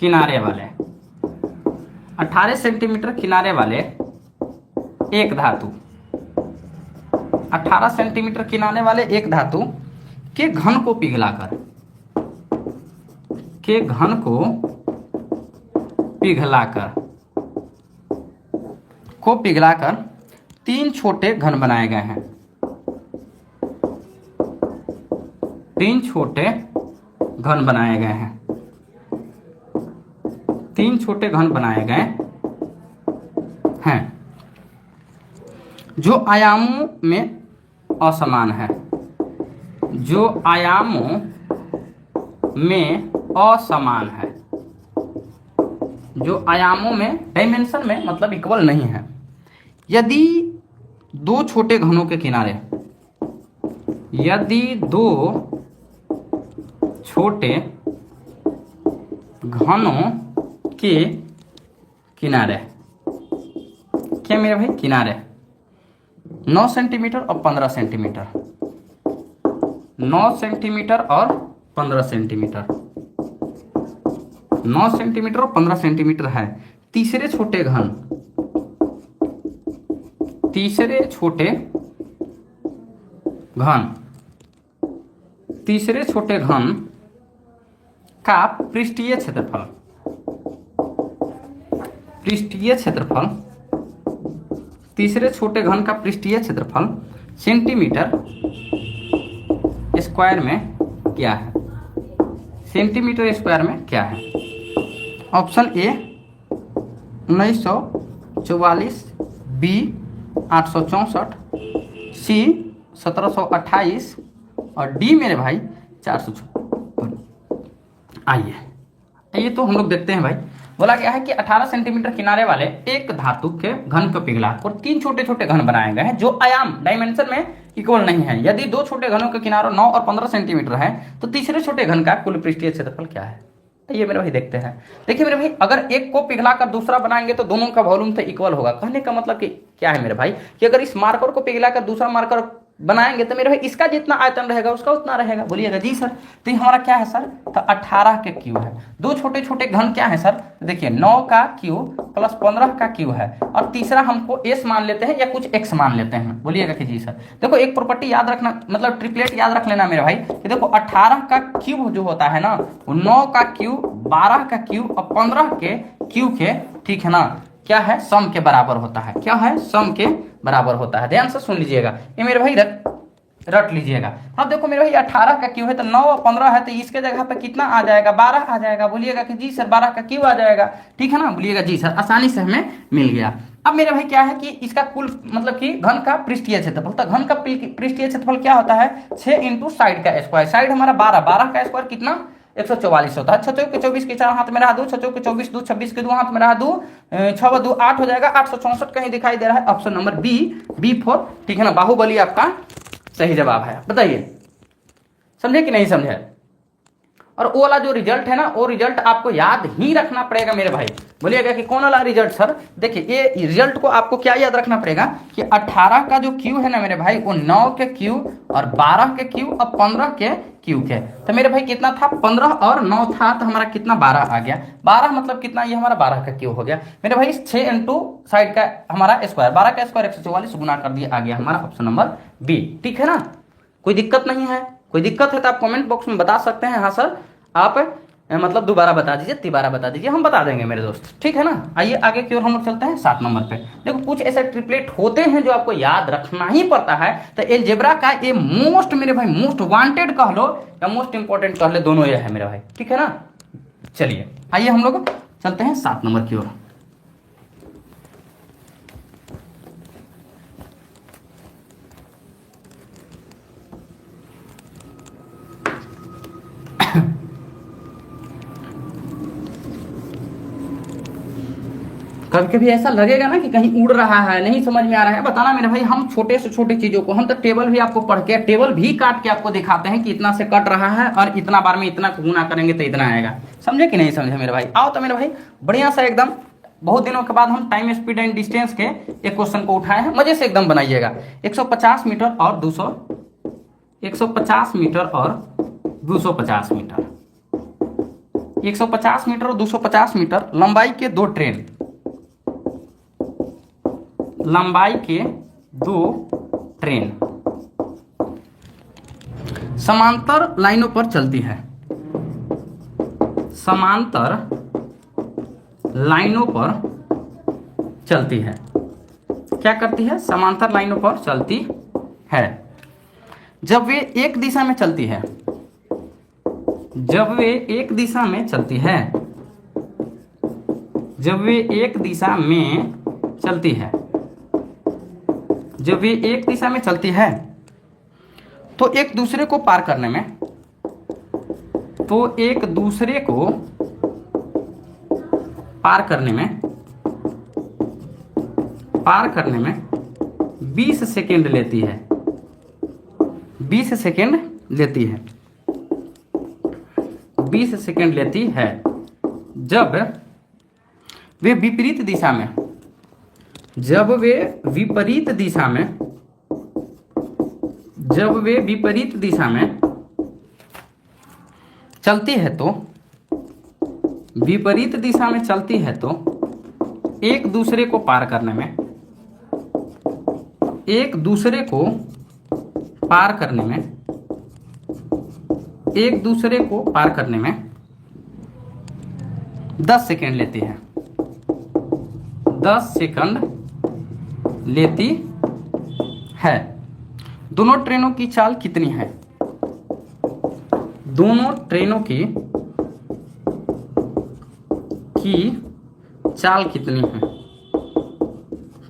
किनारे वाले, 18 सेंटीमीटर किनारे वाले एक धातु, 18 सेंटीमीटर किनारे वाले एक धातु के घन को पिघलाकर, पिघलाकर 3 छोटे घन बनाए गए हैं। 3 छोटे घन बनाए गए हैं, 3 छोटे घन बनाए गए हैं जो आयामों में असमान है, जो आयामों में असमान है, जो आयामों में, डायमेंशन में मतलब इक्वल नहीं है। यदि 2 छोटे घनों के किनारे, यदि 2 छोटे घनों के किनारे, क्या मेरे भाई, किनारे 9 सेंटीमीटर और 15 सेंटीमीटर, 9 सेंटीमीटर और 15 सेंटीमीटर, 9 सेंटीमीटर और 15 सेंटीमीटर है। तीसरे छोटे घन, तीसरे छोटे घन का पृष्ठीय क्षेत्रफल, तीसरे छोटे घन का पृष्ठीय क्षेत्रफल सेंटीमीटर स्क्वायर में क्या है, सेंटीमीटर स्क्वायर में क्या है। ऑप्शन ए 1944, बी 864, सी 1728 और डी मेरे भाई 456। आइए तो हम लोग देखते हैं भाई। बोला गया है कि 18 सेंटीमीटर किनारे वाले एक धातु के घन को पिघला और 3 छोटे छोटे घन बनाए गए हैं जो आयाम, डायमेंशन में इक्वल नहीं है। यदि 2 छोटे घनों के किनारों 9 और 15 सेंटीमीटर है तो तीसरे छोटे घन का कुल पृष्ठीय क्षेत्रफल क्या है। ये मेरे भाई देखते हैं। देखिए मेरे भाई, अगर एक को पिघलाकर दूसरा बनाएंगे तो दोनों का वॉल्यूम तो इक्वल होगा। कहने का मतलब कि क्या है मेरे भाई, कि अगर इस मार्कर को पिघलाकर दूसरा मार्कर बनाएंगे तो मेरे भाई इसका जितना आयतन रहेगा उसका उतना रहेगा। बोलिएगा जी सर। तो ये हमारा क्या है सर, तो 18 के क्यूब है। दो छोटे छोटे घन क्या है सर, तो देखिए 9 का क्यूब प्लस 15 का क्यूब है, और तीसरा हमको एस मान लेते हैं या कुछ एक्स मान लेते हैं। बोलिएगा कि जी सर। देखो एक प्रॉपर्टी याद रखना, मतलब ट्रिपलेट याद रख लेना मेरे भाई, कि देखो 18 का क्यूब जो होता है ना, वो 9 का क्यूब, 12 का क्यूब और 15 के क्यूब के, ठीक है ना, क्या है, सम के बराबर होता है। क्या है, सम के बराबर होता है। ध्यान से सुन लीजिएगा, ये मेरे भाई रट लीजिएगा। अब देखो मेरे भाई 18 का क्यूब है तो 9 और 15 है, तो इसके जगह पे कितना आ जाएगा, 12 आ जाएगा। बोलिएगा कि जी सर 12 का क्यूब आ जाएगा, ठीक है ना। बोलिएगा जी सर, आसानी से हमें मिल गया। अब मेरे भाई क्या है कि इसका कुल मतलब कि घन का पृष्ठीय क्षेत्रफल, तो घन का पृष्ठीय क्षेत्रफल क्या होता है, 6 इंटू साइड का स्क्वायर। साइड हमारा 12, 12 का स्क्वायर कितना, 144 होता है। 6 के 24 के 4 हाथ में रहा 2, 6 के 24 2, 26 के 2 हाथ में रहा 2, 6 2 8 हो जाएगा। 864 कहीं दिखाई दे रहा है, ऑप्शन नंबर बी 4, ठीक है ना। बाहुबली आपका सही जवाब है। बताइए समझे कि नहीं समझे। और वो वाला जो रिजल्ट है ना, वो रिजल्ट आपको याद ही रखना पड़ेगा मेरे भाई। बोलिएगा कि कौन वाला रिजल्ट सर, देखिए ये रिजल्ट को आपको क्या याद रखना पड़ेगा कि 18 का जो क्यू है ना मेरे भाई, वो 9 के क्यू और 12 के क्यू और 15 के क्यू के। तो मेरे भाई कितना था, 15 और 9 था, तो हमारा कितना 12 आ गया। 12 मतलब कितना, ये हमारा 12 का क्यू हो गया मेरे भाई। 6 इंटू साइड का हमारा स्क्वायर, 12 का स्क्वायर 144 गुना कर दिया, आ गया हमारा ऑप्शन नंबर बी, ठीक है ना। कोई दिक्कत नहीं है, कोई दिक्कत है तो आप कमेंट बॉक्स में बता सकते हैं। हाँ सर आप मतलब दोबारा बता दीजिए, तिबारा बता दीजिए, हम बता देंगे मेरे दोस्त, ठीक है ना। आइए आगे की ओर हम लोग चलते हैं 7 नंबर पे। देखो कुछ ऐसे ट्रिपलेट होते हैं जो आपको याद रखना ही पड़ता है। तो अलजेब्रा का ये मोस्ट मेरे भाई, मोस्ट वांटेड कह लो या मोस्ट इंपॉर्टेंट कह ले, दोनों ये है मेरे भाई, ठीक है ना। चलिए आइए हम लोग चलते हैं 7 नंबर की ओर। कभी कभी ऐसा लगेगा ना कि कहीं उड़ रहा है, नहीं समझ में आ रहा है, बताना मेरे भाई। हम छोटे से छोटे चीजों को, हम तो टेबल भी आपको पढ़ के, टेबल भी काट के आपको दिखाते हैं कि इतना से कट रहा है और इतना बार में इतना को गुना करेंगे तो इतना आएगा। समझे कि नहीं समझे मेरे भाई। आओ तो मेरे भाई बढ़िया सा एकदम, बहुत दिनों के बाद हम टाइम स्पीड एंड डिस्टेंस के एक क्वेश्चन को उठाए हैं, मजे से एकदम बनाइएगा। 150 मीटर और 150 मीटर और 250 मीटर, 150 मीटर और 250 मीटर लंबाई के दो ट्रेन, लंबाई के दो ट्रेन समांतर लाइनों पर चलती है, समांतर लाइनों पर चलती है। क्या करती है, समांतर लाइनों पर चलती है। जब वे एक दिशा में चलती है, जब वे एक दिशा में चलती है, जब वे एक दिशा में चलती है, जब वे एक दिशा में चलती है तो एक दूसरे को पार करने में, तो एक दूसरे को पार करने में, पार करने में 20 सेकेंड लेती है, 20 सेकेंड लेती है, 20 सेकेंड लेती है। जब वे विपरीत दिशा में, जब वे विपरीत दिशा में, जब वे विपरीत दिशा में चलती है तो, विपरीत दिशा में चलती है तो एक दूसरे को पार करने में, एक दूसरे को पार करने में, एक दूसरे को पार करने में 10 सेकेंड लेती है, 10 सेकंड लेती है। दोनों ट्रेनों की चाल कितनी है, दोनों ट्रेनों की चाल कितनी है,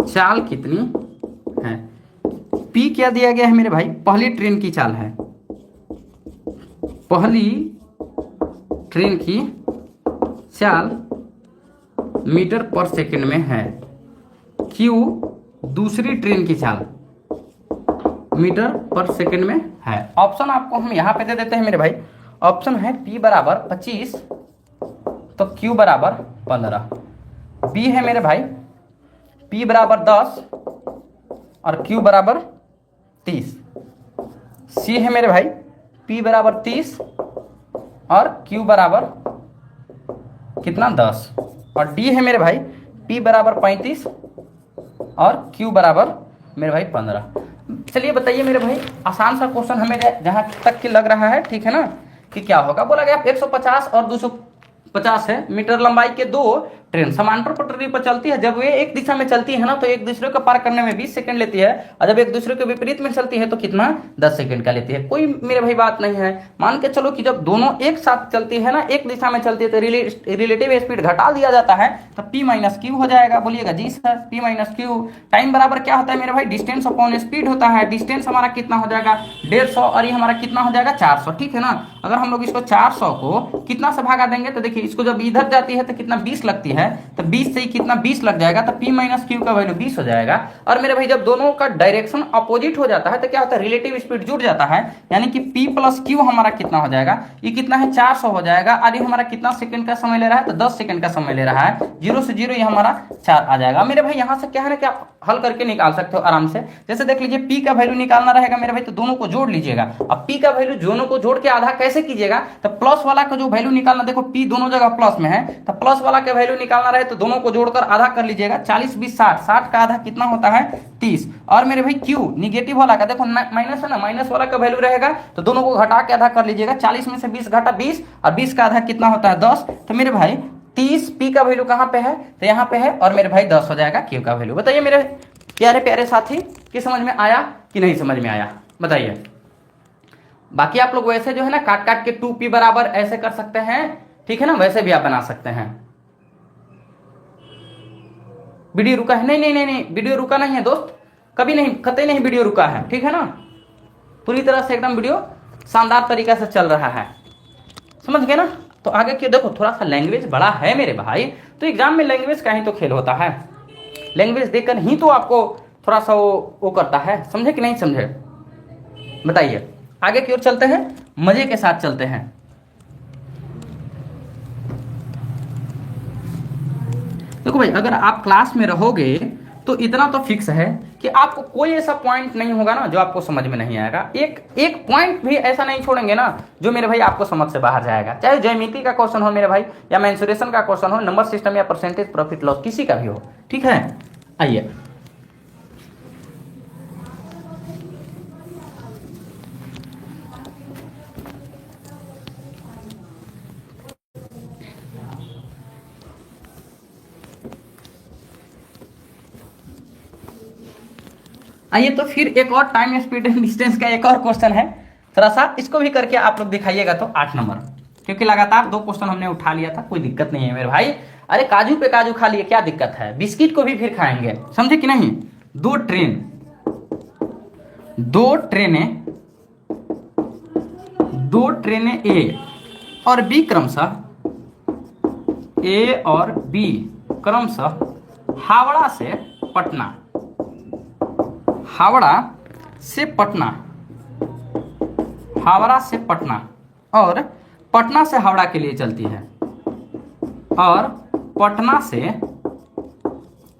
चाल कितनी है। पी क्या दिया गया है मेरे भाई, पहली ट्रेन की चाल है, पहली ट्रेन की चाल मीटर पर सेकंड में है। क्यू दूसरी ट्रेन की चाल मीटर पर सेकंड में है। ऑप्शन आपको हम यहां पे दे देते हैं मेरे भाई। ऑप्शन है P बराबर 25 तो Q बराबर 15, B है मेरे भाई P बराबर 10 और Q बराबर 30। सी है मेरे भाई P बराबर 30 और Q बराबर कितना 10 और D है मेरे भाई P बराबर 35 और Q बराबर मेरे भाई 15। चलिए बताइए मेरे भाई, आसान सा क्वेश्चन हमें जहां तक कि लग रहा है, ठीक है ना, कि क्या होगा। बोला गया 150 और 250 है मीटर लंबाई के दो ट्रेन समांतर पटरी पर चलती है। जब वे एक दिशा में चलती है ना तो एक दूसरे को पार करने में 20 सेकंड लेती है, और जब एक दूसरे के विपरीत में चलती है तो कितना 10 सेकंड का लेती है। कोई मेरे भाई बात नहीं है। मान के चलो कि जब दोनों एक साथ चलती है ना, एक दिशा में चलती है, तो रिलेटिव स्पीड घटा दिया जाता है तो P माइनस क्यू हो जाएगा। बोलिएगा जी sir, P minus Q. Time बराबर क्या होता है मेरे भाई, डिस्टेंस अपॉन स्पीड होता है। डिस्टेंस हमारा कितना हो जाएगा 150 और ये हमारा कितना हो जाएगा 400, ठीक है ना। अगर हम लोग इसको 400 को कितना से भागा देंगे तो देखिए, इसको जब इधर जाती है तो कितना 20 लगती है, तो 20 से ही कितना 20 लग जाएगा, तो P माइनस क्यू का वैल्यू 20 हो जाएगा। और मेरे भाई जब दोनों का डायरेक्शन अपोजिट हो जाता है तो क्या होता है, रिलेटिव स्पीड जुड़ जाता है, यानी कि P प्लस क्यू हमारा कितना हो जाएगा, ये कितना है 400 हो जाएगा। और ये हमारा कितना सेकंड का समय ले रहा है, तो 10 सेकंड का समय ले रहा है। 0 से 0 ये हमारा 4 आ जाएगा। मेरे भाई यहाँ से क्या है ना कि आप हल करके निकाल सकते हो आराम से। जैसे देख लीजिए, P का वैल्यू निकालना रहेगा मेरे भाई तो दोनों को जोड़ लीजिएगा। अब P का वैल्यू दोनों को जोड़ के आधा कैसे कीजिएगा, तो प्लस वाला का जो वैल्यू निकालना, देखो P दोनों जगह प्लस में है, तो प्लस वाला का वैल्यू निकालना रहे तो दोनों को जोड़कर आधा कर लीजिएगा। 40 20 60, 60 का आधा कितना होता है 30। और मेरे भाई Q निगेटिव वाला का देखो माइनस है ना, माइनस वाला का वैल्यू रहेगा तो दोनों को घटा के आधा कर लीजिएगा। 40 में से 20 घटा 20 और 20 का आधा कितना होता है 10। तो मेरे भाई 30 P का वैल्यू कहाँ पे है, तो यहाँ पे है, और मेरे भाई 10 हो जाएगा Q का वैल्यू। बताइए मेरे प्यारे प्यारे साथी, कि समझ में आया कि नहीं समझ में आया, बताइए। बाकी आप लोग वैसे जो है ना काट काट के 2P बराबर ऐसे कर सकते हैं, ठीक है ना, वैसे भी आप बना सकते हैं। वीडियो रुका है? नहीं नहीं नहीं नहीं, वीडियो रुका नहीं है दोस्त, कभी नहीं, कतई नहीं वीडियो रुका है, ठीक है ना। पूरी तरह से एकदम वीडियो शानदार तरीका से चल रहा है, समझ गए ना। तो आगे क्यों, देखो थोड़ा सा लैंग्वेज बड़ा है मेरे भाई, तो एग्जाम में लैंग्वेज का ही तो खेल होता है। लैंग्वेज देखकर ही तो आपको थोड़ा सा वो करता है, समझे कि नहीं समझे। बताइए आगे की ओर चलते हैं, मजे के साथ चलते हैं। देखो भाई, अगर आप क्लास में रहोगे तो इतना तो फिक्स है कि आपको कोई ऐसा पॉइंट नहीं होगा ना जो आपको समझ में नहीं आएगा। एक पॉइंट भी ऐसा नहीं छोड़ेंगे ना जो मेरे भाई आपको समझ से बाहर जाएगा। चाहे ज्यामिति का क्वेश्चन हो मेरे भाई, या मेंसुरेशन का क्वेश्चन हो, नंबर सिस्टम या परसेंटेज प्रॉफिट लॉस, किसी का भी हो, ठीक है। आइए आइए, तो फिर एक और टाइम स्पीड एंड डिस्टेंस का एक और क्वेश्चन है, थोड़ा सा इसको भी करके आप लोग दिखाइएगा। तो 8 नंबर, क्योंकि लगातार 2 क्वेश्चन हमने उठा लिया था, कोई दिक्कत नहीं है मेरे भाई। अरे काजू पे काजू खा लिए, क्या दिक्कत है, बिस्किट को भी फिर खाएंगे, समझे कि नहीं। दो ट्रेनें ए और बी क्रमशः हावड़ा से और पटना से हावड़ा के लिए चलती है, और पटना से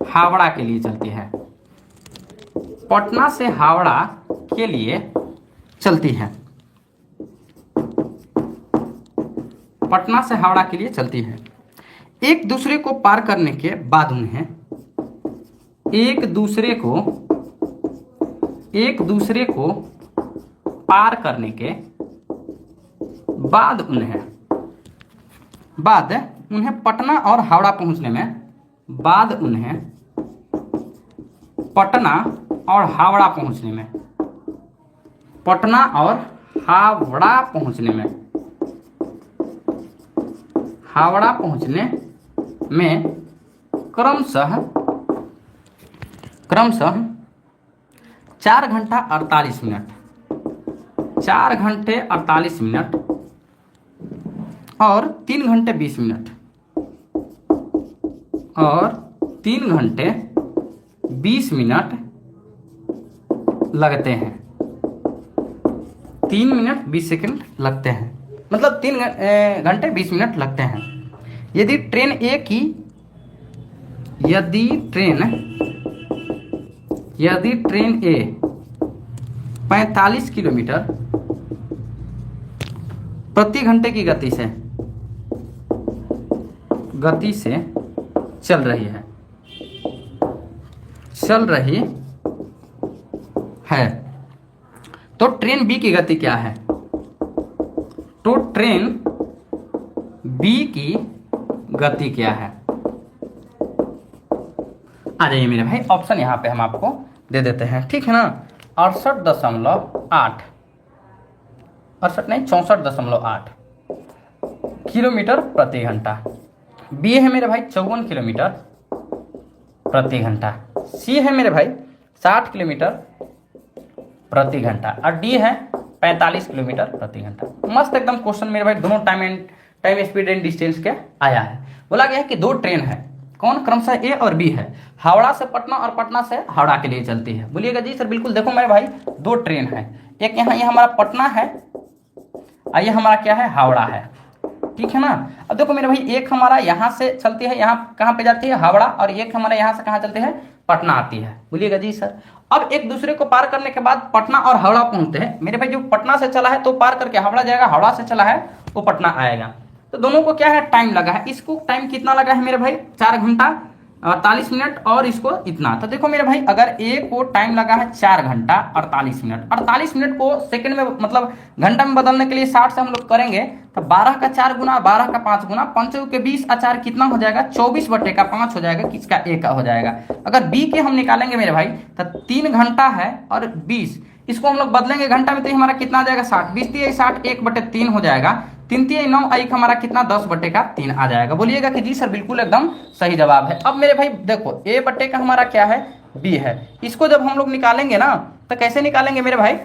हावड़ा के लिए चलती है, पटना से हावड़ा के लिए चलती है, पटना से हावड़ा के लिए चलती है। एक दूसरे को पार करने के बाद उन्हें एक दूसरे को पार करने के बाद उन्हें पटना और हावड़ा पहुंचने में पटना और हावड़ा पहुंचने में क्रमशः 4 घंटा 48 मिनट, 4 घंटे 48 मिनट और 3 घंटे 20 मिनट और 3 घंटे 20 मिनट लगते हैं, 3 मिनट 20 सेकंड लगते हैं, मतलब 3 घंटे 20 मिनट लगते हैं। यदि ट्रेन 45 किलोमीटर प्रति घंटे की गति से चल रही है तो ट्रेन बी की गति क्या है? तो ट्रेन बी की गति क्या है? आ जाइए मेरे भाई, ऑप्शन यहां पे हम आपको दे देते हैं, ठीक है ना। 64.8 किलोमीटर प्रति घंटा। बी है मेरे भाई 54 किलोमीटर प्रति घंटा। सी है मेरे भाई 60 किलोमीटर प्रति घंटा और डी है 45 किलोमीटर प्रति घंटा। मस्त एकदम क्वेश्चन मेरे भाई, दोनों टाइम स्पीड एंड डिस्टेंस के आया है। बोला गया है कि दो ट्रेन है, कौन? क्रमशः ए और बी है, हावड़ा से पटना और पटना से हावड़ा के लिए चलती है। बोलिएगा जी सर बिल्कुल। देखो मेरे भाई दो ट्रेन है, एक यहाँ ये हमारा पटना है और ये हमारा क्या है? हावड़ा है, ठीक है ना। अब देखो मेरे भाई एक हमारा यहाँ से चलती है, यहाँ कहाँ पे जाती है? हावड़ा, और एक हमारा यहाँ से कहाँ चलती है? पटना आती है। बोलिएगा जी सर। अब एक दूसरे को पार करने के बाद पटना और हावड़ा पहुंचते हैं। मेरे भाई जो पटना से चला है तो पार करके हावड़ा जाएगा, हावड़ा से चला है तो पटना आएगा। तो दोनों को क्या है? टाइम लगा है। इसको टाइम कितना लगा है मेरे भाई? 4 घंटा 48 मिनट, और इसको इतना। तो देखो मेरे भाई अगर ए को टाइम लगा है 4 घंटा 48 मिनट, 48 मिनट को सेकंड में मतलब घंटा में बदलने के लिए 60 से हम लोग करेंगे तो 12 का 4 गुना, 12 का 5 गुना, 5 के 20 4 कितना हो जाएगा? 24/5 हो जाएगा। किसका? ए का हो जाएगा। अगर बी के हम निकालेंगे मेरे भाई तो 3 घंटा है और 20, इसको हम लोग बदलेंगे घंटा में तो हमारा कितना आ जाएगा? 60। 20 3 60, 1/3 हो जाएगा। 3 3 9 1 हमारा कितना? 10/3 आ जाएगा। बोलिएगा कि जी सर बिल्कुल एकदम सही जवाब है। अब मेरे भाई देखो ए बट्टे का हमारा क्या है? बी है। इसको जब हम लोग निकालेंगे ना तो कैसे निकालेंगे मेरे भाई?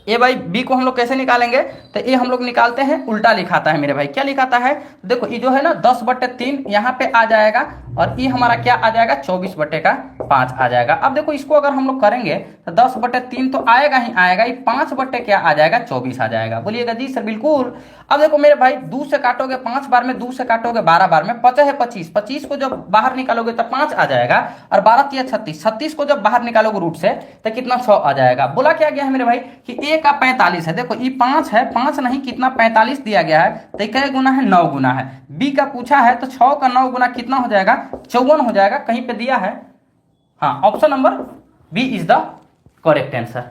ए बाई बी को हम लोग कैसे निकालेंगे? तो ए हम लोग निकालते हैं उल्टा लिखाता है मेरे भाई। क्या लिखाता है? देखो ये जो है ना 10/3 यहाँ पे आ जाएगा और ये हमारा क्या आ जाएगा? 24/5 आ जाएगा। अब देखो इसको अगर हम लोग करेंगे तो 10/3 तो आएगा ही आएगा, ये 5/क्या आ जाएगा? 24 आ जाएगा। बोलिएगा जी सर बिल्कुल। अब देखो मेरे भाई 2 से काटोगे 5 बार में, 2 से काटोगे 12 बार में, 5 है 25, 25 को जब बाहर निकालोगे तो 5 आ जाएगा, और 12 3 36, 36 को जब बाहर निकालोगे रूट से तो कितना? 6 आ जाएगा। बोला क्या गया है मेरे भाई कि ए का 45 है। देखो ये 5 है, 5 नहीं कितना? 45 दिया गया है तो कै गुना है? 9 गुना है। बी का पूछा है तो 6 का 9 गुना कितना हो जाएगा? 54 हो जाएगा। कहीं पे दिया है? हाँ, option number B is the correct answer.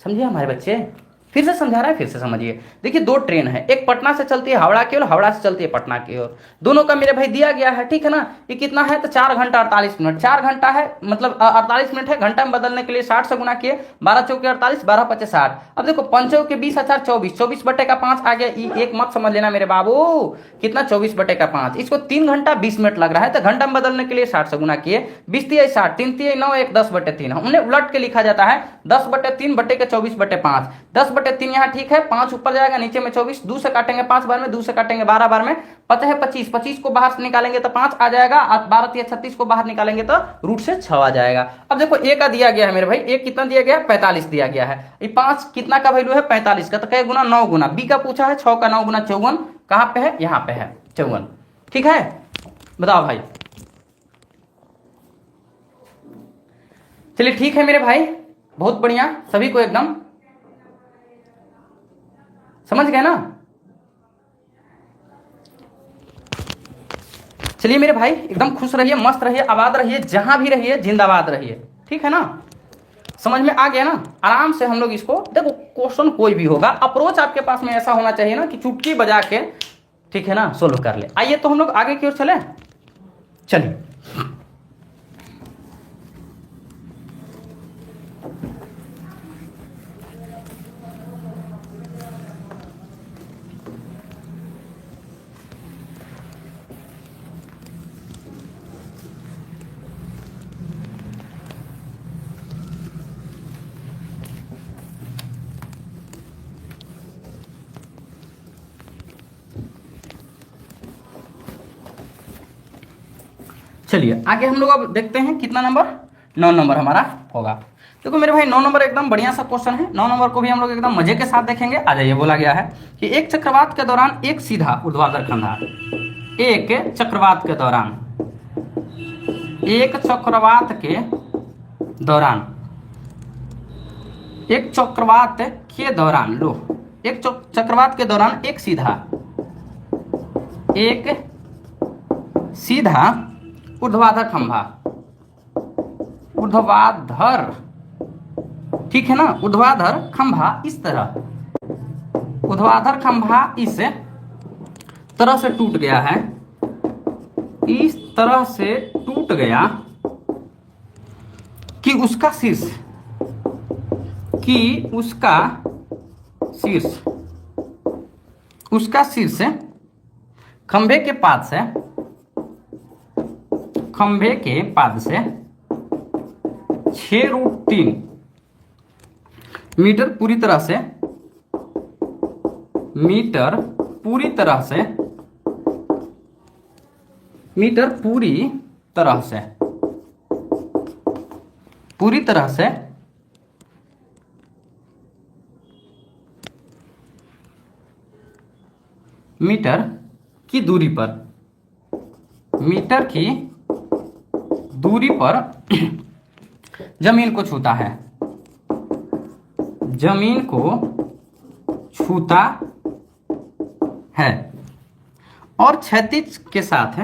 समझिए हमारे बच्चे, फिर से समझा रहा है, फिर से समझिए। देखिए दो ट्रेन है, एक पटना से चलती है हावड़ा की ओर, हावड़ा से चलती है पटना की ओर। दोनों का मेरे भाई दिया गया है, ठीक है ना। ये कितना है? तो 4 घंटा 48 मिनट। 4 घंटा है मतलब 48 मिनट है, घंटा में बदलने के लिए 60 से गुना किए, 12 चौके 48, 12 पचे 60। अब देखो 5 के 20 4 24, 24/5 आ गया। ये एक मत समझ लेना मेरे बाबू, कितना? 24/5। इसको 3 घंटा 20 मिनट लग रहा है तो घंटा में बदलने के लिए 60 से गुना किए, 20 3 60, 3 3 9 1 10/3। हमने उलट के लिखा जाता है 10/3 बटे के 24/5। 10/3 यहाँ ठीक है, 5 ऊपर जाएगा, नीचे में 24, 2 से काटेंगे 5 बार में, 2 से काटेंगे 12 बार में, 5 है 25, 25 को बाहर से निकालेंगे तो 5 आ जाएगा, और 12 3 36 को बाहर निकालेंगे तो रूट से 6 आ जाएगा। अब देखो ए का दिया गया है मेरे भाई, ए कितना दिया गया है? 45 दिया गया है। ये 5 कितना का वैल्यू है? 45 का, तो क्या गुना? 9 गुना। बी का पूछा है 6 का 9 गुना 54, कहां पे है? यहाँ पे है 54, ठीक है। बताओ भाई। चलिए ठीक है मेरे भाई, बहुत बढ़िया, सभी को एकदम समझ गए ना। चलिए मेरे भाई एकदम खुश रहिए, मस्त रहिए, आबाद रहिए, जहां भी रहिए जिंदाबाद रहिए, ठीक है ना। समझ में आ गया ना। आराम से हम लोग इसको, देखो क्वेश्चन कोई भी होगा, अप्रोच आपके पास में ऐसा होना चाहिए ना कि चुटकी बजा के, ठीक है ना, सोल्व कर ले। आइए तो हम लोग आगे की ओर चले। चलिए चलिए आगे हम लोग अब देखते हैं कितना नंबर? 9 नंबर हमारा होगा। देखो मेरे भाई 9 नंबर एकदम बढ़िया सा क्वेश्चन है। 9 नंबर को भी हम लोग एकदम मजे के साथ देखेंगे। आ जाइए। बोला गया है कि एक चक्रवात के दौरान एक सीधा ऊर्ध्वाधर खंडार, एक चक्रवात के दौरान, एक चक्रवात के दौरान एक चक्रवात के दौरान, लो, एक चक्रवात के दौरान एक सीधा ऊर्ध्वाधर खंभा, ऊर्ध्वाधर, ठीक है ना, ऊर्ध्वाधर खंभा इस तरह, ऊर्ध्वाधर खंभा इस तरह से टूट गया है, इस तरह से टूट गया कि उसका शीर्ष खंभे के पाद से 6√3 मीटर पूरी तरह से 6 मीटर की दूरी पर जमीन को छूता है, और क्षैतिज के साथ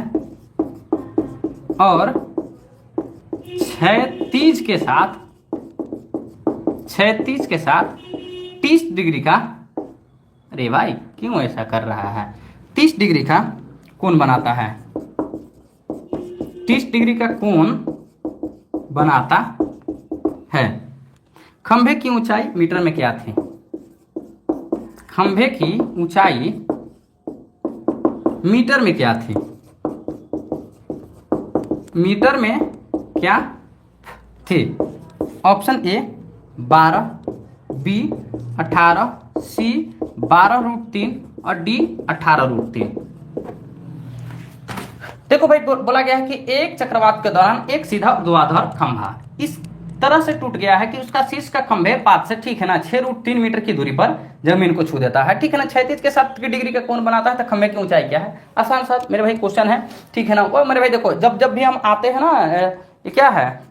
30 डिग्री का, अरे भाई क्यों ऐसा कर रहा है, 30 डिग्री का कोण बनाता है, 30 डिग्री का कोण बनाता है। खंभे की ऊंचाई मीटर में क्या थी, खंभे की ऊंचाई मीटर में क्या थी, मीटर में क्या थी? ऑप्शन ए 12, बी 18, सी 12√3 और डी 18√3। देखो भाई बोला गया है कि एक चक्रवात के दौरान एक सीधा ऊर्ध्वाधर खंभा इस तरह से टूट गया है कि उसका शीर्ष का खंभे पाद से, ठीक है ना, 6√3 मीटर की दूरी पर जमीन को छू देता है, ठीक है ना। क्षैतिज के साथ 30 डिग्री का कोण बनाता है, तो खंभे की ऊंचाई क्या है? आसान सा मेरे भाई क्वेश्चन है, ठीक है ना। और मेरे भाई देखो जब भी हम आते हैं ना, ये क्या है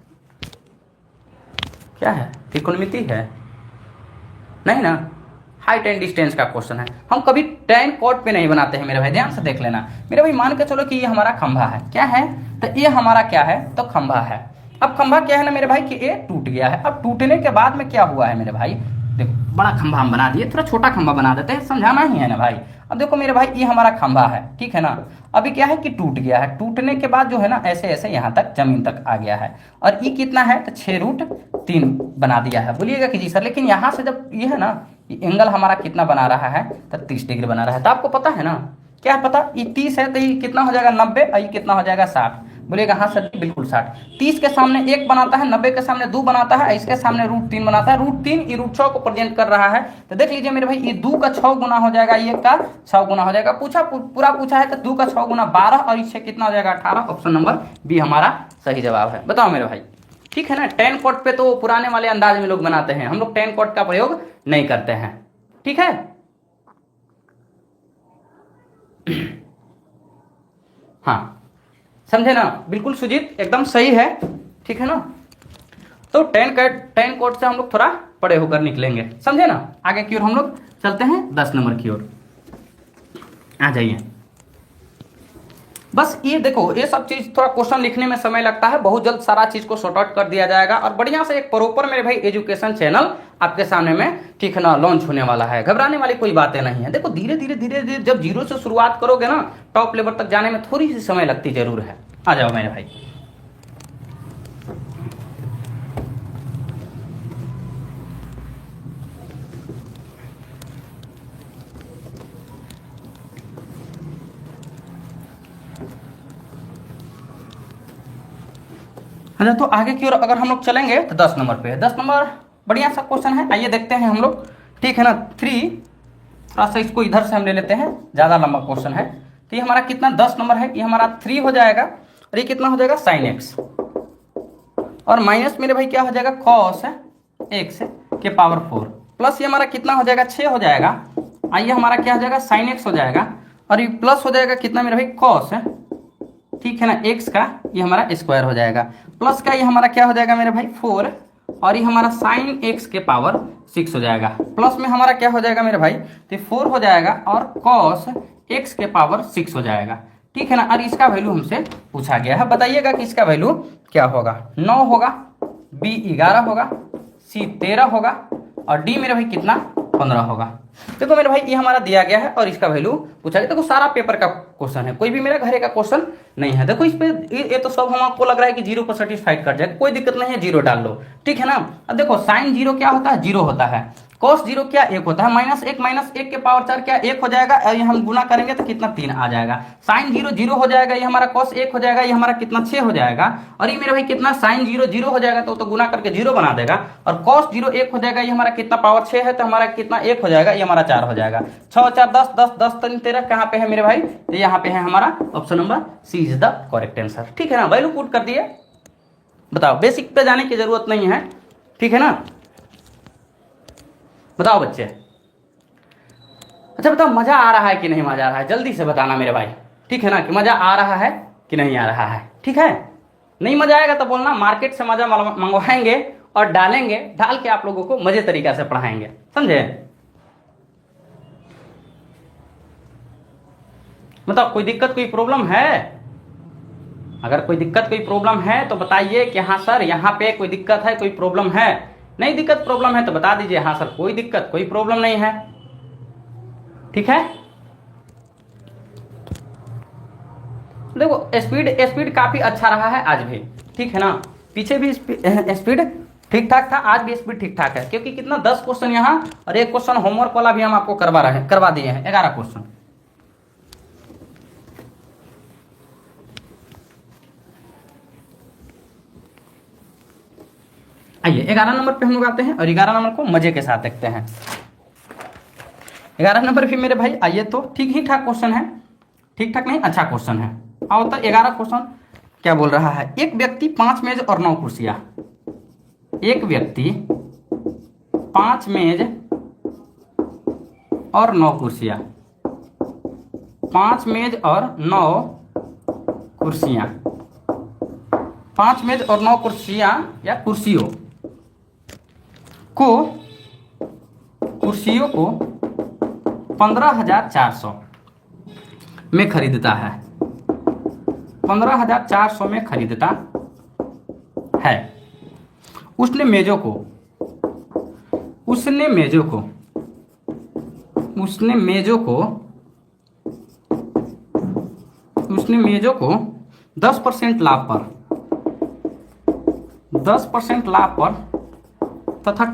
त्रिकोणमिति है नहीं ना, हाइट एंड डिस्टेंस का क्वेश्चन है। हम कभी टेन कॉट पे नहीं बनाते हैं मेरे भाई, ध्यान से देख लेना मेरे भाई। मान के चलो कि ये हमारा खंभा है, क्या है, तो ये हमारा क्या है, तो खंभा है। अब खंभा क्या है ना मेरे भाई कि ये टूट गया है। अब टूटने के बाद में क्या हुआ है मेरे भाई, देखो बड़ा खंभा हम बना दिए, थोड़ा छोटा खंभा बना देते हैं, समझाना ही है ना भाई। अब देखो मेरे भाई ये हमारा खंभा है, ठीक है ना। अभी क्या है कि टूट गया है, टूटने के बाद जो है ना ऐसे ऐसे यहाँ तक जमीन तक आ गया है, और ये कितना है, तो 6√3 बना दिया है। बोलिएगा कि जी सर, लेकिन यहाँ से जब ये है ना, ये एंगल हमारा कितना बना रहा है, तो 30 डिग्री बना रहा है। तो आपको पता है ना, क्या पता, ये 30 है तो ये कितना हो जाएगा 90, और ये कितना हो जाएगा 60। बोलिएगा हाँ सर बिल्कुल 60। 30 के सामने 1 बनाता है, 90 के सामने 2 बनाता है, इसके सामने √3 बनाता है। √3 ये √6 को प्रेजेंट कर रहा है। तो देख लीजिए मेरे भाई, ये 2 का 6 गुना हो जाएगा, ये का 6 गुना हो जाएगा। पूरा पूछा है तो 2 का 6 गुना 12, और इससे कितना हो जाएगा 18। ऑप्शन नंबर बी हमारा सही जवाब है। बताओ मेरे भाई, ठीक है ना। 10 कॉट पे तो पुराने वाले अंदाज में लोग बनाते हैं, हम लोग 10 कॉट का प्रयोग नहीं करते हैं, ठीक है। हाँ समझे ना, बिल्कुल सुजीत एकदम सही है, ठीक है ना। तो 10 कोट से हम लोग थोड़ा बड़े होकर निकलेंगे, समझे ना। आगे की ओर हम लोग चलते हैं 10 नंबर की ओर, आ जाइए। बस ये देखो, ये सब चीज थोड़ा क्वेश्चन लिखने में समय लगता है, बहुत जल्द सारा चीज को सॉर्ट आउट कर दिया जाएगा, और बढ़िया से एक प्रॉपर मेरे भाई एजुकेशन चैनल आपके सामने में, ठीक है ना, लॉन्च होने वाला है। घबराने वाली कोई बातें नहीं है। देखो धीरे धीरे जब जीरो से शुरुआत करोगे ना, टॉप लेवल तक जाने में थोड़ी सी समय लगती जरूर है। आ जाओ मेरे भाई। अच्छा, तो आगे की ओर अगर हम लोग चलेंगे तो 10 नंबर पे है। 10 नंबर बढ़िया सा क्वेश्चन है, आइए देखते हैं हम लोग, ठीक है ना। 3 थोड़ा सा इसको इधर से हम ले लेते हैं, ज्यादा लंबा क्वेश्चन है। तो ये हमारा कितना 10 नंबर है, ये हमारा 3 हो जाएगा, और ये कितना हो जाएगा sin x, और माइनस मेरे भाई क्या हो जाएगा cos x के पावर 4, प्लस ये हमारा कितना हो जाएगा 6 हो जाएगा, आइए हमारा क्या हो जाएगा sin x हो जाएगा, और ये प्लस हो जाएगा कितना मेरे भाई cos, ठीक है ना, x का ये हमारा स्क्वायर हो जाएगा, प्लस का ये हमारा क्या हो जाएगा मेरे भाई 4, और ये हमारा साइन एक्स के पावर 6 हो जाएगा। प्लस में हमारा क्या हो जाएगा मेरे भाई, तो 4 हो जाएगा और कॉस एक्स के पावर 6 हो जाएगा। ठीक है ना। और इसका वैल्यू हमसे पूछा गया है, बताइएगा कि इसका वैल्यू क्या होगा। 9 होगा, बी 11 होगा, सी 13 होगा और डी मेरे भाई कितना 15 होगा। देखो मेरे भाई ये हमारा दिया गया है और इसका वैल्यू पूछा गया। देखो सारा पेपर का क्वेश्चन है, कोई भी मेरा घरे का क्वेश्चन नहीं है। देखो इस पे ये तो सब हम आपको लग रहा है कि 0 पर सेटिस्फाइड कर जाएगा, कोई दिक्कत नहीं है, 0 डाल लो। ठीक है ना। अब देखो साइन 0 क्या होता है, 0 होता है। cos 0 क्या 1 होता है, -1 के पावर 4 क्या 1 हो जाएगा। और ये हम गुना करेंगे तो कितना 3 आ जाएगा। साइन 0 0 हो जाएगा, ये हमारा cos 1 हो जाएगा, ये हमारा कितना 6 हो जाएगा। और ये मेरे भाई कितना साइन 0 0 हो जाएगा तो गुना करके 0 बना देगा। और cos 0 1 हो जाएगा, ये हमारा कितना पावर 6 है तो हमारा कितना 1 हो जाएगा, ये हमारा 4 हो जाएगा। 6 4 10 10 10 3 13 कहाँ पे है मेरे भाई, तो यहाँ पे है हमारा option number C is the correct answer. ठीक है ना। वैल्यू पुट कर दिए। बताओ बेसिक पे जाने की जरूरत नहीं है। ठीक है ना। बताओ बच्चे। अच्छा बताओ मजा आ रहा है कि नहीं मजा आ रहा है, जल्दी से बताना मेरे भाई। ठीक है ना, कि मजा आ रहा है कि नहीं आ रहा है। ठीक है। नहीं मजा आएगा तो बोलना, मार्केट से मजा मंगवाएंगे और डालेंगे, डाल के आप लोगों को मजे तरीका से पढ़ाएंगे, समझे। मतलब कोई दिक्कत कोई प्रॉब्लम है, अगर कोई दिक्कत कोई प्रॉब्लम है तो बताइए कि हाँ सर यहाँ पे कोई दिक्कत है, कोई प्रॉब्लम है। नहीं दिक्कत प्रॉब्लम है तो बता दीजिए हाँ सर कोई दिक्कत कोई प्रॉब्लम नहीं है। ठीक है। देखो स्पीड काफी अच्छा रहा है आज भी। ठीक है ना। पीछे भी स्पीड ठीक ठाक था, आज भी स्पीड ठीक ठाक है, क्योंकि कितना 10 क्वेश्चन यहाँ और एक क्वेश्चन होमवर्क वाला भी हम आपको करवा दिए हैं, 11 क्वेश्चन। आइए 11 नंबर पे हम लोग आते हैं और 11 नंबर को मजे के साथ देखते हैं। 11 नंबर भी मेरे भाई आइए तो ठीक ही ठाक क्वेश्चन है, ठीक ठाक नहीं अच्छा क्वेश्चन है। आओ तो 11 क्वेश्चन क्या बोल रहा है। एक व्यक्ति 5 मेज और 9 कुर्सियां, एक व्यक्ति 5 मेज और 9 कुर्सियां, 5 मेज और 9 कुर्सियां, 5 मेज और 9 कुर्सियां या कुर्सियों को 15,400 में खरीदता है, 15,400 में खरीदता है। उसने मेजों को 10% लाभ पर तथा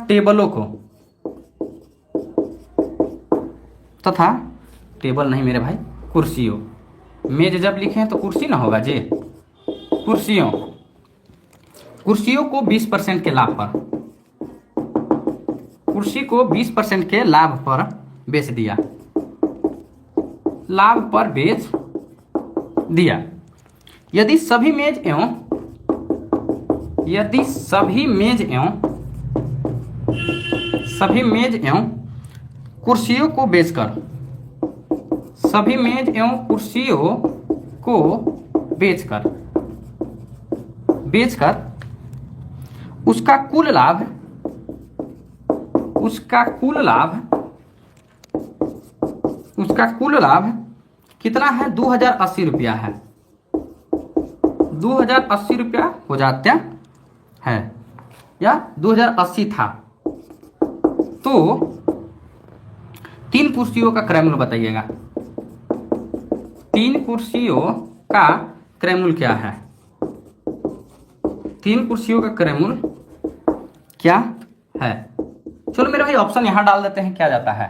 टेबल नहीं मेरे भाई कुर्सियों, मेज जब लिखे हैं तो कुर्सी ना होगा जी, कुर्सियों को 20% के लाभ पर, कुर्सी को 20% के लाभ पर बेच दिया। यदि सभी कुर्सियों को बेचकर उसका कुल लाभ कितना है, 2,080 रुपया है, 2,080 रुपया हो जाता है या 2,080 था। तो 3 कुर्सियों का क्रय मूल्य बताइएगा, 3 कुर्सियों का क्रय मूल्य क्या है, 3 कुर्सियों का क्रय मूल्य क्या है। चलो मेरे भाई ऑप्शन यहां डाल देते हैं, क्या जाता है।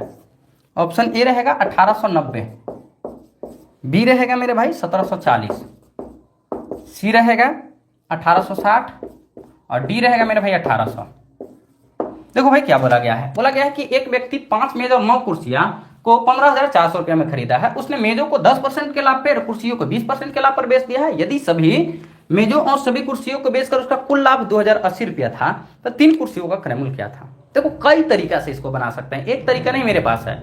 ऑप्शन ए रहेगा 1890, बी रहेगा मेरे भाई 1740, सी रहेगा 1860 और डी रहेगा मेरे भाई 1800। देखो भाई क्या बोला गया है कि एक व्यक्ति 5 मेज और 9 कुर्सियां को 15,400 रुपये में खरीदा है। उसने मेजों को 10% के लाभ पे और कुर्सियों को 20% के लाभ पर बेच दिया है। यदि सभी मेजों और सभी कुर्सियों को बेचकर उसका कुल लाभ 2,080 रुपया था तो 3 कुर्सियों का क्रय मूल्य क्या था। देखो कई तरीका से इसको बना सकते हैं, एक तरीका नहीं मेरे पास है,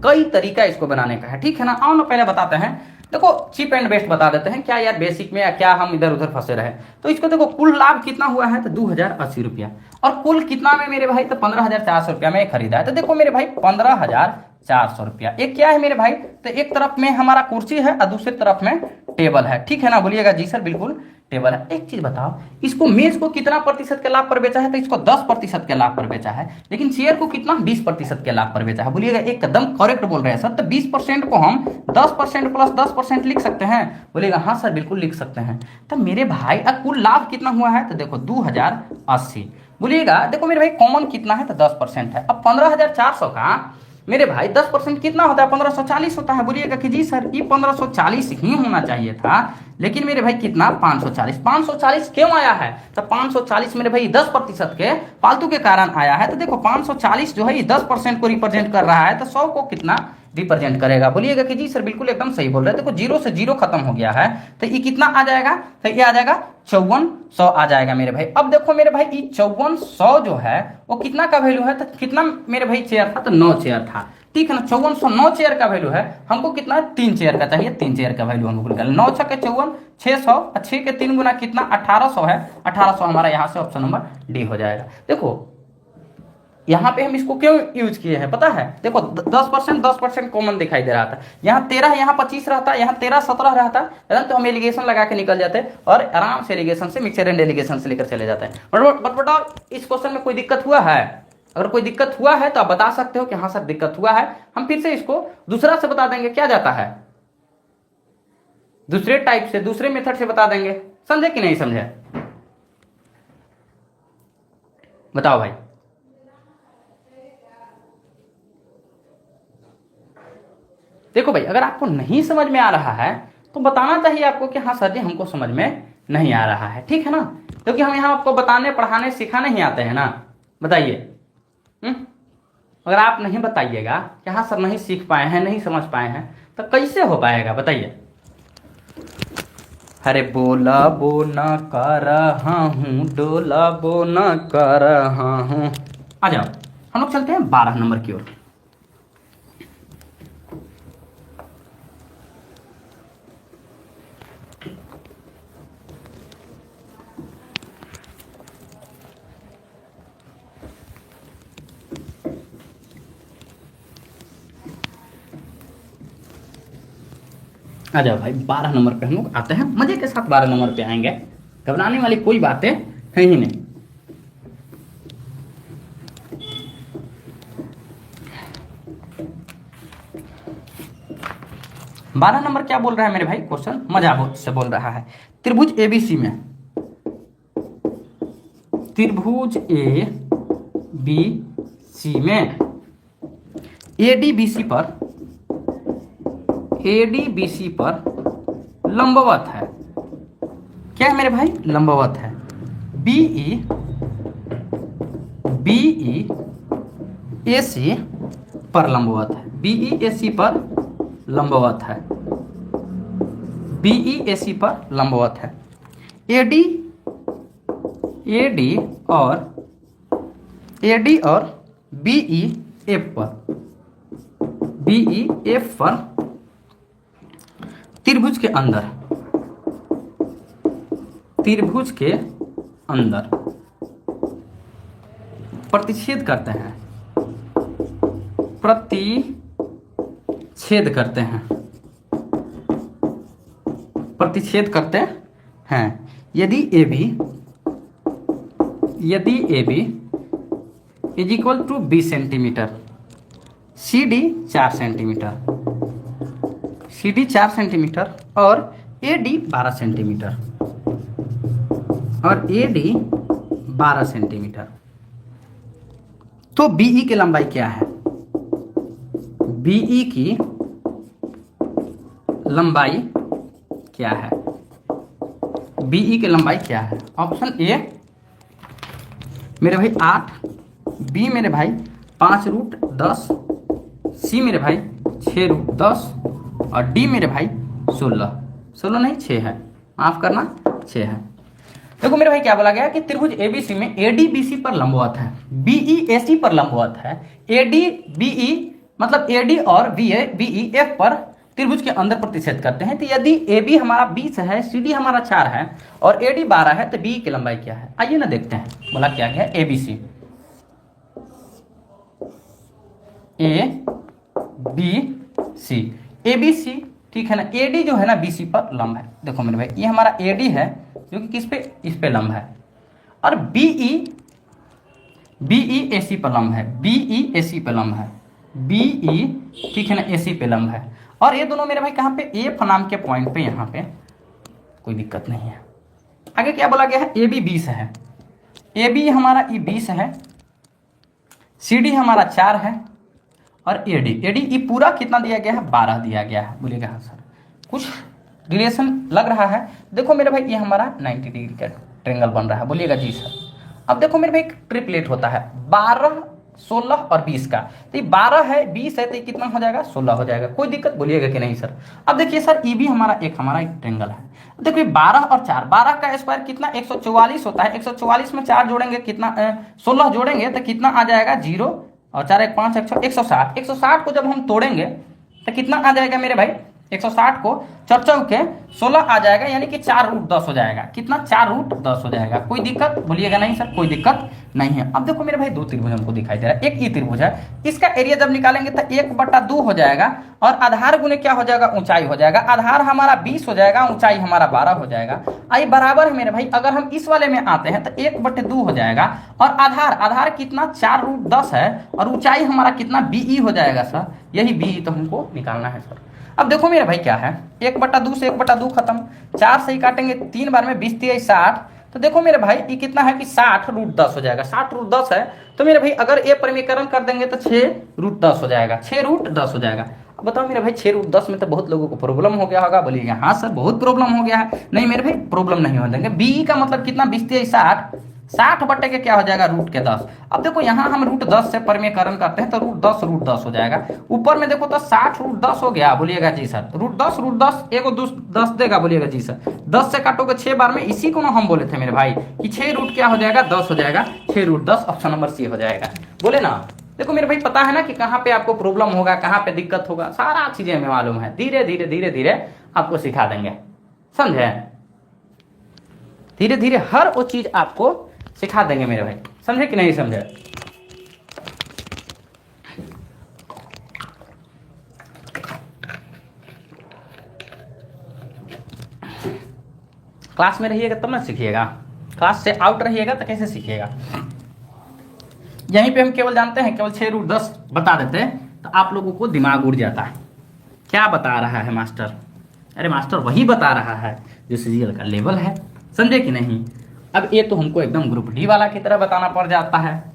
कई तरीका इसको बनाने का है। ठीक है ना। आओ ना पहले बताते हैं देखो चीप एंड बेस्ट बता देते हैं, क्या यार बेसिक में या क्या हम इधर उधर फंसे रहे। तो इसको देखो कुल लाभ कितना हुआ है तो 2080 रुपया, और कुल कितना में मेरे भाई तो 15,400 रुपया में खरीदा है। तो देखो मेरे भाई 15,400 रुपया। एक क्या है मेरे भाई, तो एक तरफ में हमारा कुर्सी है और दूसरी तरफ में टेबल है, ठीक है ना, बोलिएगा जी सर बिल्कुल टेबल है। एक चीज बताओ, इसको मेज को कितना प्रतिशत के लाभ पर बेचा है, तो इसको 10% के लाभ पर बेचा है, लेकिन चेयर को कितना 20% के लाभ पर बेचा है। बोलिएगा एकदम करेक्ट बोल रहे हैं सर। तो 20% को हम 10% प्लस 10% लिख सकते हैं, बोलिएगा हाँ सर बिल्कुल लिख सकते हैं। तो मेरे भाई अब कुल लाभ कितना हुआ है, तो देखो 2080, बोलिएगा देखो मेरे भाई कॉमन कितना है तो 10% है। अब 15,400 का मेरे भाई 10% कितना होता है, 1540 होता है। बोलिएगा कि जी सर ये 1540 ही होना चाहिए था, लेकिन मेरे भाई कितना 540 क्यों आया है, तो 540 मेरे भाई 10% के फालतू के कारण आया है। तो देखो 540 जो है ये 10% को रिप्रेजेंट कर रहा है, तो 100 को कितना रिप्रेजेंट करेगा। बोलिएगा कि जी सर बिल्कुल एकदम सही बोल रहे हैं। देखो 0 से 0 खत्म हो गया है, तो ये कितना आ जाएगा, तो ये आ जाएगा 5400 आ जाएगा मेरे भाई। अब देखो मेरे भाई ये 5400 जो है वो कितना का वैल्यू है, तो कितना मेरे भाई चेयर था, तो 9 चेयर था, ठीक है ना। 5400 9 चेयर का वैल्यू है, हमको कितना 3 चेयर का चाहिए, 3 चेयर का वैल्यू हमको निकालना। 9 छक्के 54, 600, 6 के 3 गुना कितना 1800 है, 1800 हमारा यहाँ से ऑप्शन नंबर डी हो जाएगा। देखो यहाँ पे हम इसको क्यों यूज किए हैं पता है, देखो 10% कॉमन दिखाई दे रहा था, यहाँ 13 यहाँ 25 रहता, यहाँ 13 17 रहता, तो हम एलिगेशन लगा के निकल जाते और आराम से एलिगेशन से मिक्सर एंड एलिगेशन से लेकर चले जाते हैं। बट बताओ इस क्वेश्चन में कोई दिक्कत हुआ है, अगर कोई दिक्कत हुआ है तो आप बता सकते हो कि हाँ सर दिक्कत हुआ है। हम फिर से इसको दूसरा से बता देंगे, क्या जाता है दूसरे टाइप से, दूसरे मेथड से बता देंगे, समझे कि नहीं समझे, बताओ भाई। देखो भाई अगर आपको नहीं समझ में आ रहा है तो बताना चाहिए आपको कि हाँ सर जी हमको समझ में नहीं आ रहा है, ठीक है ना, क्योंकि हम यहाँ आपको बताने पढ़ाने सिखाने ही आते हैं ना। बताइए अगर आप नहीं बताइएगा कि हाँ सर नहीं सीख पाए हैं, नहीं समझ पाए हैं, तो कैसे हो पाएगा बताइए। अरे बोला बो न कर रहा हूँ, डोला बो न कर रहा हूँ। आ जाओ हम लोग चलते हैं 12 नंबर की ओर। आ जाओ भाई 12 नंबर पे हम लोग आते हैं, मजे के साथ 12 नंबर पे आएंगे, घबराने वाली कोई बातें है ही नहीं। बारह नंबर क्या बोल रहा है मेरे भाई, क्वेश्चन मजा से बोल रहा है। त्रिभुज एबीसी में, त्रिभुज ए बी सी में एडीबीसी पर लंबवत है, क्या है मेरे भाई लंबवत है। बीई एसी पर लंबवत है, बीई एसी पर लंबवत है, बीई एसी पर लंबवत है। एडी और बीई एफ पर त्रिभुज के अंदर प्रतिच्छेद करते हैं, प्रतिच्छेद करते हैं। यदि AB is equal to 20 centimetre, CD 4 centimetre और AD 12 सेंटीमीटर तो BE की लंबाई क्या है, BE की लंबाई क्या है, BE की लंबाई क्या है। ऑप्शन ए मेरे भाई 8, बी मेरे भाई 5√10, सी मेरे भाई 6√10 और डी मेरे भाई 16 नहीं 6 है, माफ करना 6 है। देखो मेरे भाई क्या बोला गया कि त्रिभुज एबीसी में एडीबीसी पर लंबवत है, बीईएसी पर लंबवत है, एडीबीई मतलब एडी और बीईएफ पर त्रिभुज के अंदर प्रतिच्छेद करते हैं। तो यदि ए बी हमारा 20 है, सी डी हमारा 4 है और ए डी 12 है, तो बी की लंबाई क्या है? आइए ना देखते हैं। बोला क्या है? A B C, A B C, A B C, ठीक है ना। ए डी जो है ना बी सी पर लंब है। देखो मेरे भाई, ये हमारा ए डी है जो कि किस पे? इस पे लंब है। और बीई ए सी पे लंब है, बीई ए सी पे लंब है, बीई, ठीक है ना, ए सी पे लंब है। और ये दोनों मेरे भाई कहाँ पे? एफ नाम के पॉइंट पे, यहाँ पे कोई दिक्कत नहीं है। आगे क्या बोला गया है? ए बी 20 है, ए बी हमारा ई 20 है, सी डी हमारा 4 है और ए डी ई पूरा कितना दिया गया है? 12 दिया गया है। बोलिएगा हाँ सर, कुछ रिलेशन लग रहा है। देखो मेरे भाई, ये हमारा 90 डिग्री का ट्रेंगल बन रहा है। बोलिएगा जी सर। अब देखो मेरे भाई, एक ट्रिपलेट होता है 12, 16 और 20 का। तो ये 12 है, 20 है, तो ये कितना हो जाएगा? 16 हो जाएगा। कोई दिक्कत? बोलिएगा कि नहीं सर। अब देखिए सर, ई भी हमारा एक ट्रेंगल है। देखिए 12 और 4, 12 का स्क्वायर कितना? 144 होता है। 144 में 4 जोड़ेंगे कितना? 16 जोड़ेंगे तो कितना आ जाएगा? 0 और 4 1 5 160। 160 को जब हम तोड़ेंगे तो कितना आ जाएगा मेरे भाई? 160 को 4 चौके 16 आ जाएगा, यानी कि 4 रूट 10 हो जाएगा। कितना? 4 रूट 10 हो जाएगा। कोई दिक्कत? बोलिएगा नहीं सर, कोई दिक्कत नहीं है। अब देखो मेरे भाई, दो त्रिभुज हमको दिखाई दे रहा है। एक ई त्रिभुज है, इसका एरिया जब निकालेंगे तो 1/2 हो जाएगा और आधार गुने क्या हो जाएगा? ऊंचाई हो जाएगा। आधार हमारा 20 हो जाएगा, ऊंचाई हमारा 12 हो जाएगा। आई बराबर है मेरे भाई। अगर हम इस वाले में आते हैं तो 1/2 हो जाएगा और आधार कितना? 4 रूट 10 है और ऊंचाई हमारा कितना? बीई हो जाएगा सर। यही बीई तो हमको निकालना है सर। अब देखो मेरे भाई क्या है, 1/2 से 1/2 खत्म, 4 से ही काटेंगे 3 बार में, 20 3 60। तो देखो मेरे भाई, ये कितना है कि 60 रूट 10 हो जाएगा। 60 रूट 10 है तो मेरे भाई अगर ये परिमीकरण कर देंगे तो 6 रूट 10 हो जाएगा। 6 रूट 10 हो जाएगा। अब बताओ मेरे भाई, 6 रूट 10 में तो बहुत लोगों को प्रॉब्लम हो गया होगा। बोलिएगा हाँ सर, बहुत प्रॉब्लम हो गया है। नहीं मेरे भाई, प्रॉब्लम नहीं हो देंगे। बीई का मतलब कितना? 20 3 60, 60 बटे के क्या हो जाएगा? रूट के 10। अब देखो यहाँ हम रूट 10 से परिमीकरण करते हैं तो रूट 10 हो जाएगा। ऊपर में देखो तो 60 रूट 10 हो गया। बोलिएगा जी सर। रूट 10 एगो 10 देगा। बोलिएगा जी सर। 10 से काटोगे 6 बार में, इसी को ना हम बोले थे मेरे भाई कि 6 रूट क्या हो जाएगा? 10 हो जाएगा। 6 रूट 10 ऑप्शन नंबर सी हो जाएगा। बोले ना। देखो मेरे भाई, पता है ना कि कहाँ पे आपको प्रॉब्लम होगा, कहाँ पे दिक्कत होगा, सारा चीजें हमें मालूम है। धीरे धीरे आपको सिखा देंगे, समझे? धीरे धीरे हर वो चीज आपको सिखा देंगे मेरे भाई, समझे कि नहीं समझे? क्लास में रहिएगा तब ना सीखिएगा, क्लास से आउट रहिएगा तो कैसे सीखिएगा? यहीं पे हम केवल जानते हैं, केवल 6 रूट 10 बता देते तो आप लोगों को दिमाग उड़ जाता है। क्या बता रहा है मास्टर? अरे मास्टर वही बता रहा है जो सीजीएल का लेवल है, समझे कि नहीं? अब ये तो हमको एकदम ग्रुप डी वाला की तरह बताना पड़ जाता है।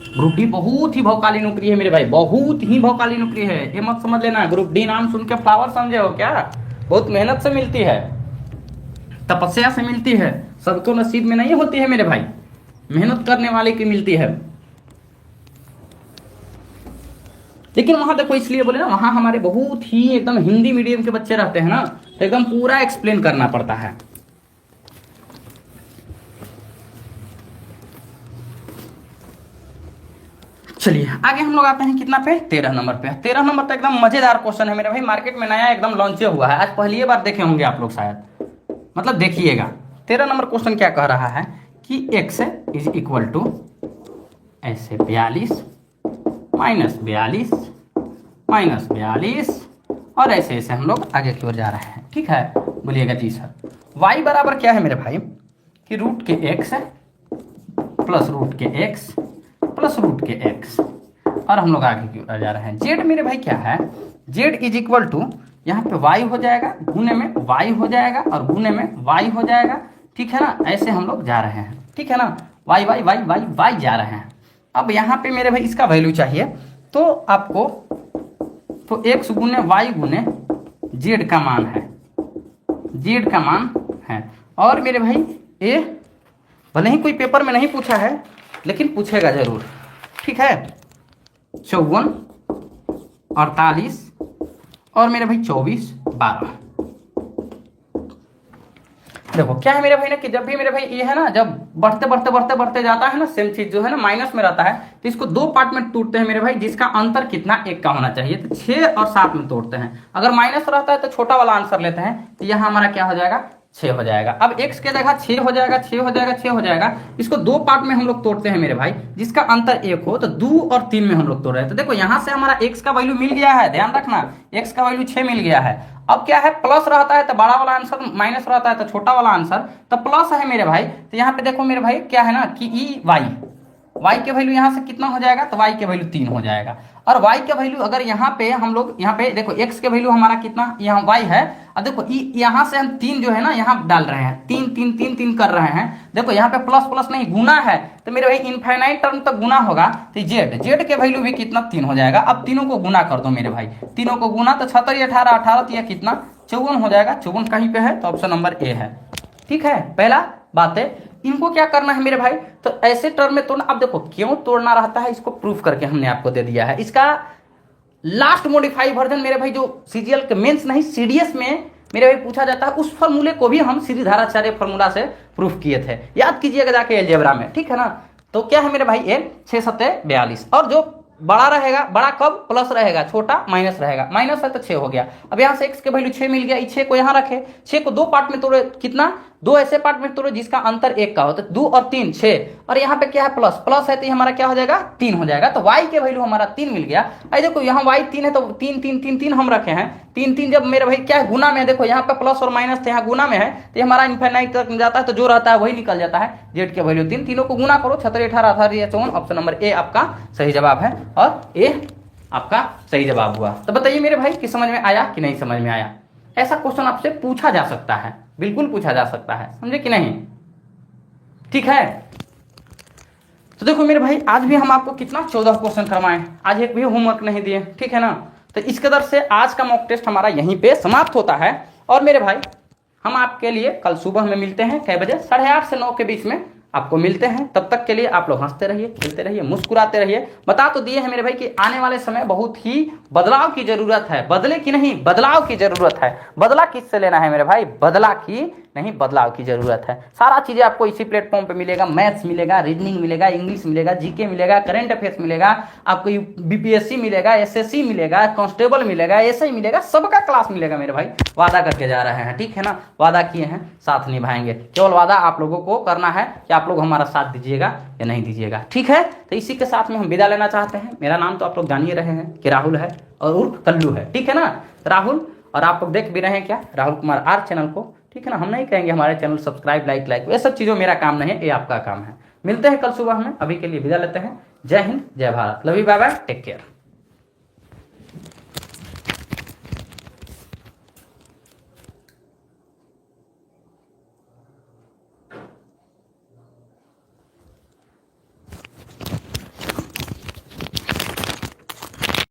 ग्रुप डी बहुत ही भौकाली नौकरी है मेरे भाई, बहुत ही भौकाली नौकरी है। ये मत समझ लेना ग्रुप डी नाम सुन के फ्लावर समझे हो क्या? बहुत मेहनत से मिलती है, तपस्या से मिलती है। सबको नसीब में नहीं होती है मेरे भाई, मेहनत करने वाले की मिलती है। लेकिन वहां देखो, इसलिए बोले ना, वहां हमारे बहुत ही एकदम हिंदी मीडियम के बच्चे रहते हैं ना, तो एकदम पूरा एक्सप्लेन करना पड़ता है। चलिए आगे हम लोग आते हैं कितना पे? 13 नंबर पे। 13 नंबर तो एकदम मजेदार क्वेश्चन है मेरे भाई, मार्केट में नया एकदम लॉन्च हुआ है, आज पहली बार देखे होंगे आप लोग शायद, मतलब देखिएगा। 13 नंबर क्वेश्चन क्या कह रहा है कि x इज इक्वल टू ऐसे 42 माइनस 42 और ऐसे ऐसे हम लोग आगे की ओर जा रहे हैं, ठीक है? बोलिएगा जी सर। y बराबर क्या है मेरे भाई कि रूट के x प्लस रूट के x प्लस रूट के x, और हम लोग आगे की ओर जा रहे हैं। z मेरे भाई क्या है? z इज इक्वल टू, यहाँ पे y हो जाएगा, गुने में y हो जाएगा और गुने में y हो जाएगा, ठीक है ना? ऐसे हम लोग जा रहे हैं, ठीक है ना? y y y y y जा रहे हैं। अब यहाँ पे मेरे भाई इसका वैल्यू चाहिए तो आपको तो x गुने y गुने z का मान है, z का मान है। और मेरे भाई ये भले ही कोई पेपर में नहीं पूछा है लेकिन पूछेगा जरूर, ठीक है? 54 48 और मेरे भाई 24 12। देखो क्या है मेरे भाई ना कि जब भी मेरे भाई ये है ना, जब बढ़ते बढ़ते बढ़ते बढ़ते जाता है ना, सेम चीज जो है ना माइनस में रहता है, तो इसको दो पार्ट में तोड़ते हैं मेरे भाई, जिसका अंतर कितना, एक का होना चाहिए। तो 6 और 7 में तोड़ते हैं। अगर माइनस रहता है तो छोटा वाला आंसर लेते हैं, तो यहाँ हमारा क्या हो जाएगा, 6 हो जाएगा। अब x के जगह 6 हो जाएगा, 6 हो जाएगा, 6 हो जाएगा। इसको दो पार्ट में हम लोग तोड़ते हैं मेरे भाई, जिसका अंतर 1 हो, तो 2 और 3 में हम लोग तोड़ रहे हैं। तो देखो यहाँ से हमारा x का वैल्यू मिल गया है, ध्यान रखना, x का वैल्यू 6 मिल गया है। अब क्या है, प्लस रहता है तो बड़ा वाला आंसर, माइनस रहता है तो छोटा वाला आंसर। तो प्लस है मेरे भाई, तो यहाँ पे देखो मेरे भाई क्या है ना कि ई वाई के वैल्यू यहाँ से कितना हो जाएगा, तो वाई के वैल्यू 3 हो जाएगा। और y के वैल्यू अगर यहाँ पे हम लोग, यहाँ पे देखो x के वैल्यू हमारा कितना, यहाँ y है। अब देखो यहाँ से हम 3 जो है ना यहाँ डाल रहे हैं, 3 3 3 3 कर रहे हैं। देखो यहाँ पे प्लस प्लस नहीं गुना है, तो मेरे भाई इनफाइनाइट टर्म तक गुना होगा, तो z के वैल्यू भी कितना, 3 हो जाएगा। अब तीनों को गुना कर दो मेरे भाई, तीनों को गुना तो 76 18 18, तो यह कितना, 54 हो जाएगा। 54 कहीं पे है तो ऑप्शन नंबर ए है। ठीक है, पहला बात है। इनको क्या करना है मेरे भाई, तो ऐसे टर्म में तोड़ना। अब देखो क्यों तोड़ना रहता है, इसको प्रूफ करके हमने आपको दे दिया है। इसका लास्ट मॉडिफाई वर्जन मेरे भाई, जो सीजीएल के मेंस नहीं सीडीएस में मेरे भाई पूछा जाता है, उस फॉर्मूले को भी हम श्रीधराचार्य फॉर्मूला से प्रूफ किए थे, याद कीजिएगा जाके अलजेब्रा में। ठीक है ना, तो क्या है मेरे भाई, ये 6 7 42। और जो बड़ा रहेगा, बड़ा कब प्लस रहेगा, छोटा माइनस रहेगा, माइनस है तो 6 हो गया। अब यहाँ से x के वैल्यू 6 मिल गया, इस 6 को यहाँ रखे, 6 को दो पार्ट में तोड़े, कितना, दो ऐसे पार्ट में तोड़ो जिसका अंतर 1 का हो, तो 2 और 3 6। और यहाँ पे क्या है, प्लस प्लस है तो हमारा क्या हो जाएगा, 3 हो जाएगा। तो y के वैल्यू हमारा 3 मिल गया। अरे देखो यहाँ y 3 है तो 3 3 3 3 हम रखे हैं, 3 3 जब मेरे भाई क्या है, गुना में, देखो यहाँ पे प्लस और माइनस थे, यहाँ गुना में है, तो हमारा इनफाइनाइट तक जाता है, तो जो रहता है वही निकल जाता है। z के वैल्यू 3, तीनों को गुना करो, 76 18 18 54। ऑप्शन नंबर ए आपका सही जवाब है, और ए आपका सही जवाब हुआ। तो बताइए मेरे भाई कि समझ में आया कि नहीं समझ में आया। ऐसा क्वेश्चन आपसे पूछा जा सकता है, बिल्कुल पूछा जा सकता है, समझे कि नहीं। ठीक है, तो देखो मेरे भाई आज भी हम आपको कितना 14 क्वेश्चन करवाएं, आज एक भी होमवर्क नहीं दिए। ठीक है ना, तो इस कदर से आज का मॉक टेस्ट हमारा यहीं पे समाप्त होता है। और मेरे भाई हम आपके लिए कल सुबह में मिलते हैं, कै बजे, 8:30 से 9 के बीच में आपको मिलते हैं। तब तक के लिए आप लोग हंसते रहिए, खेलते रहिए, मुस्कुराते रहिए। बता तो दिए हैं मेरे भाई कि आने वाले समय बहुत ही बदलाव की जरूरत है, बदले की नहीं बदलाव की जरूरत है। बदला किससे लेना है मेरे भाई, बदला की नहीं बदलाव की जरूरत है। सारा चीजें आपको इसी प्लेटफॉर्म पे मिलेगा, मैथ्स मिलेगा, रीजनिंग मिलेगा, इंग्लिश मिलेगा, जीके मिलेगा, करंट अफेयर्स मिलेगा, आपको बीपीएससी मिलेगा, एसएससी मिलेगा, कांस्टेबल मिलेगा, एसआई मिलेगा, सबका क्लास मिलेगा मेरे भाई। वादा करके जा रहे हैं, ठीक है ना, वादा किए हैं, साथ निभाएंगे। केवल वादा आप लोगों को करना है कि आप लोग हमारा साथ दीजिएगा या नहीं दीजिएगा। ठीक है, तो इसी के साथ में हम विदा लेना चाहते हैं। मेरा नाम तो आप लोग जान ही रहे हैं कि राहुल है, और उर्फ कल्लू है। ठीक है ना, राहुल, और आप लोग देख भी रहे हैं क्या, राहुल कुमार आर चैनल को। ठीक है ना, हम नहीं कहेंगे हमारे चैनल सब्सक्राइब, लाइक ये सब चीज़ों मेरा काम नहीं है, ये आपका काम है। मिलते हैं कल सुबह में, अभी के लिए विदा लेते हैं। जय हिंद, जय Bharat, love you, bye bye, take care.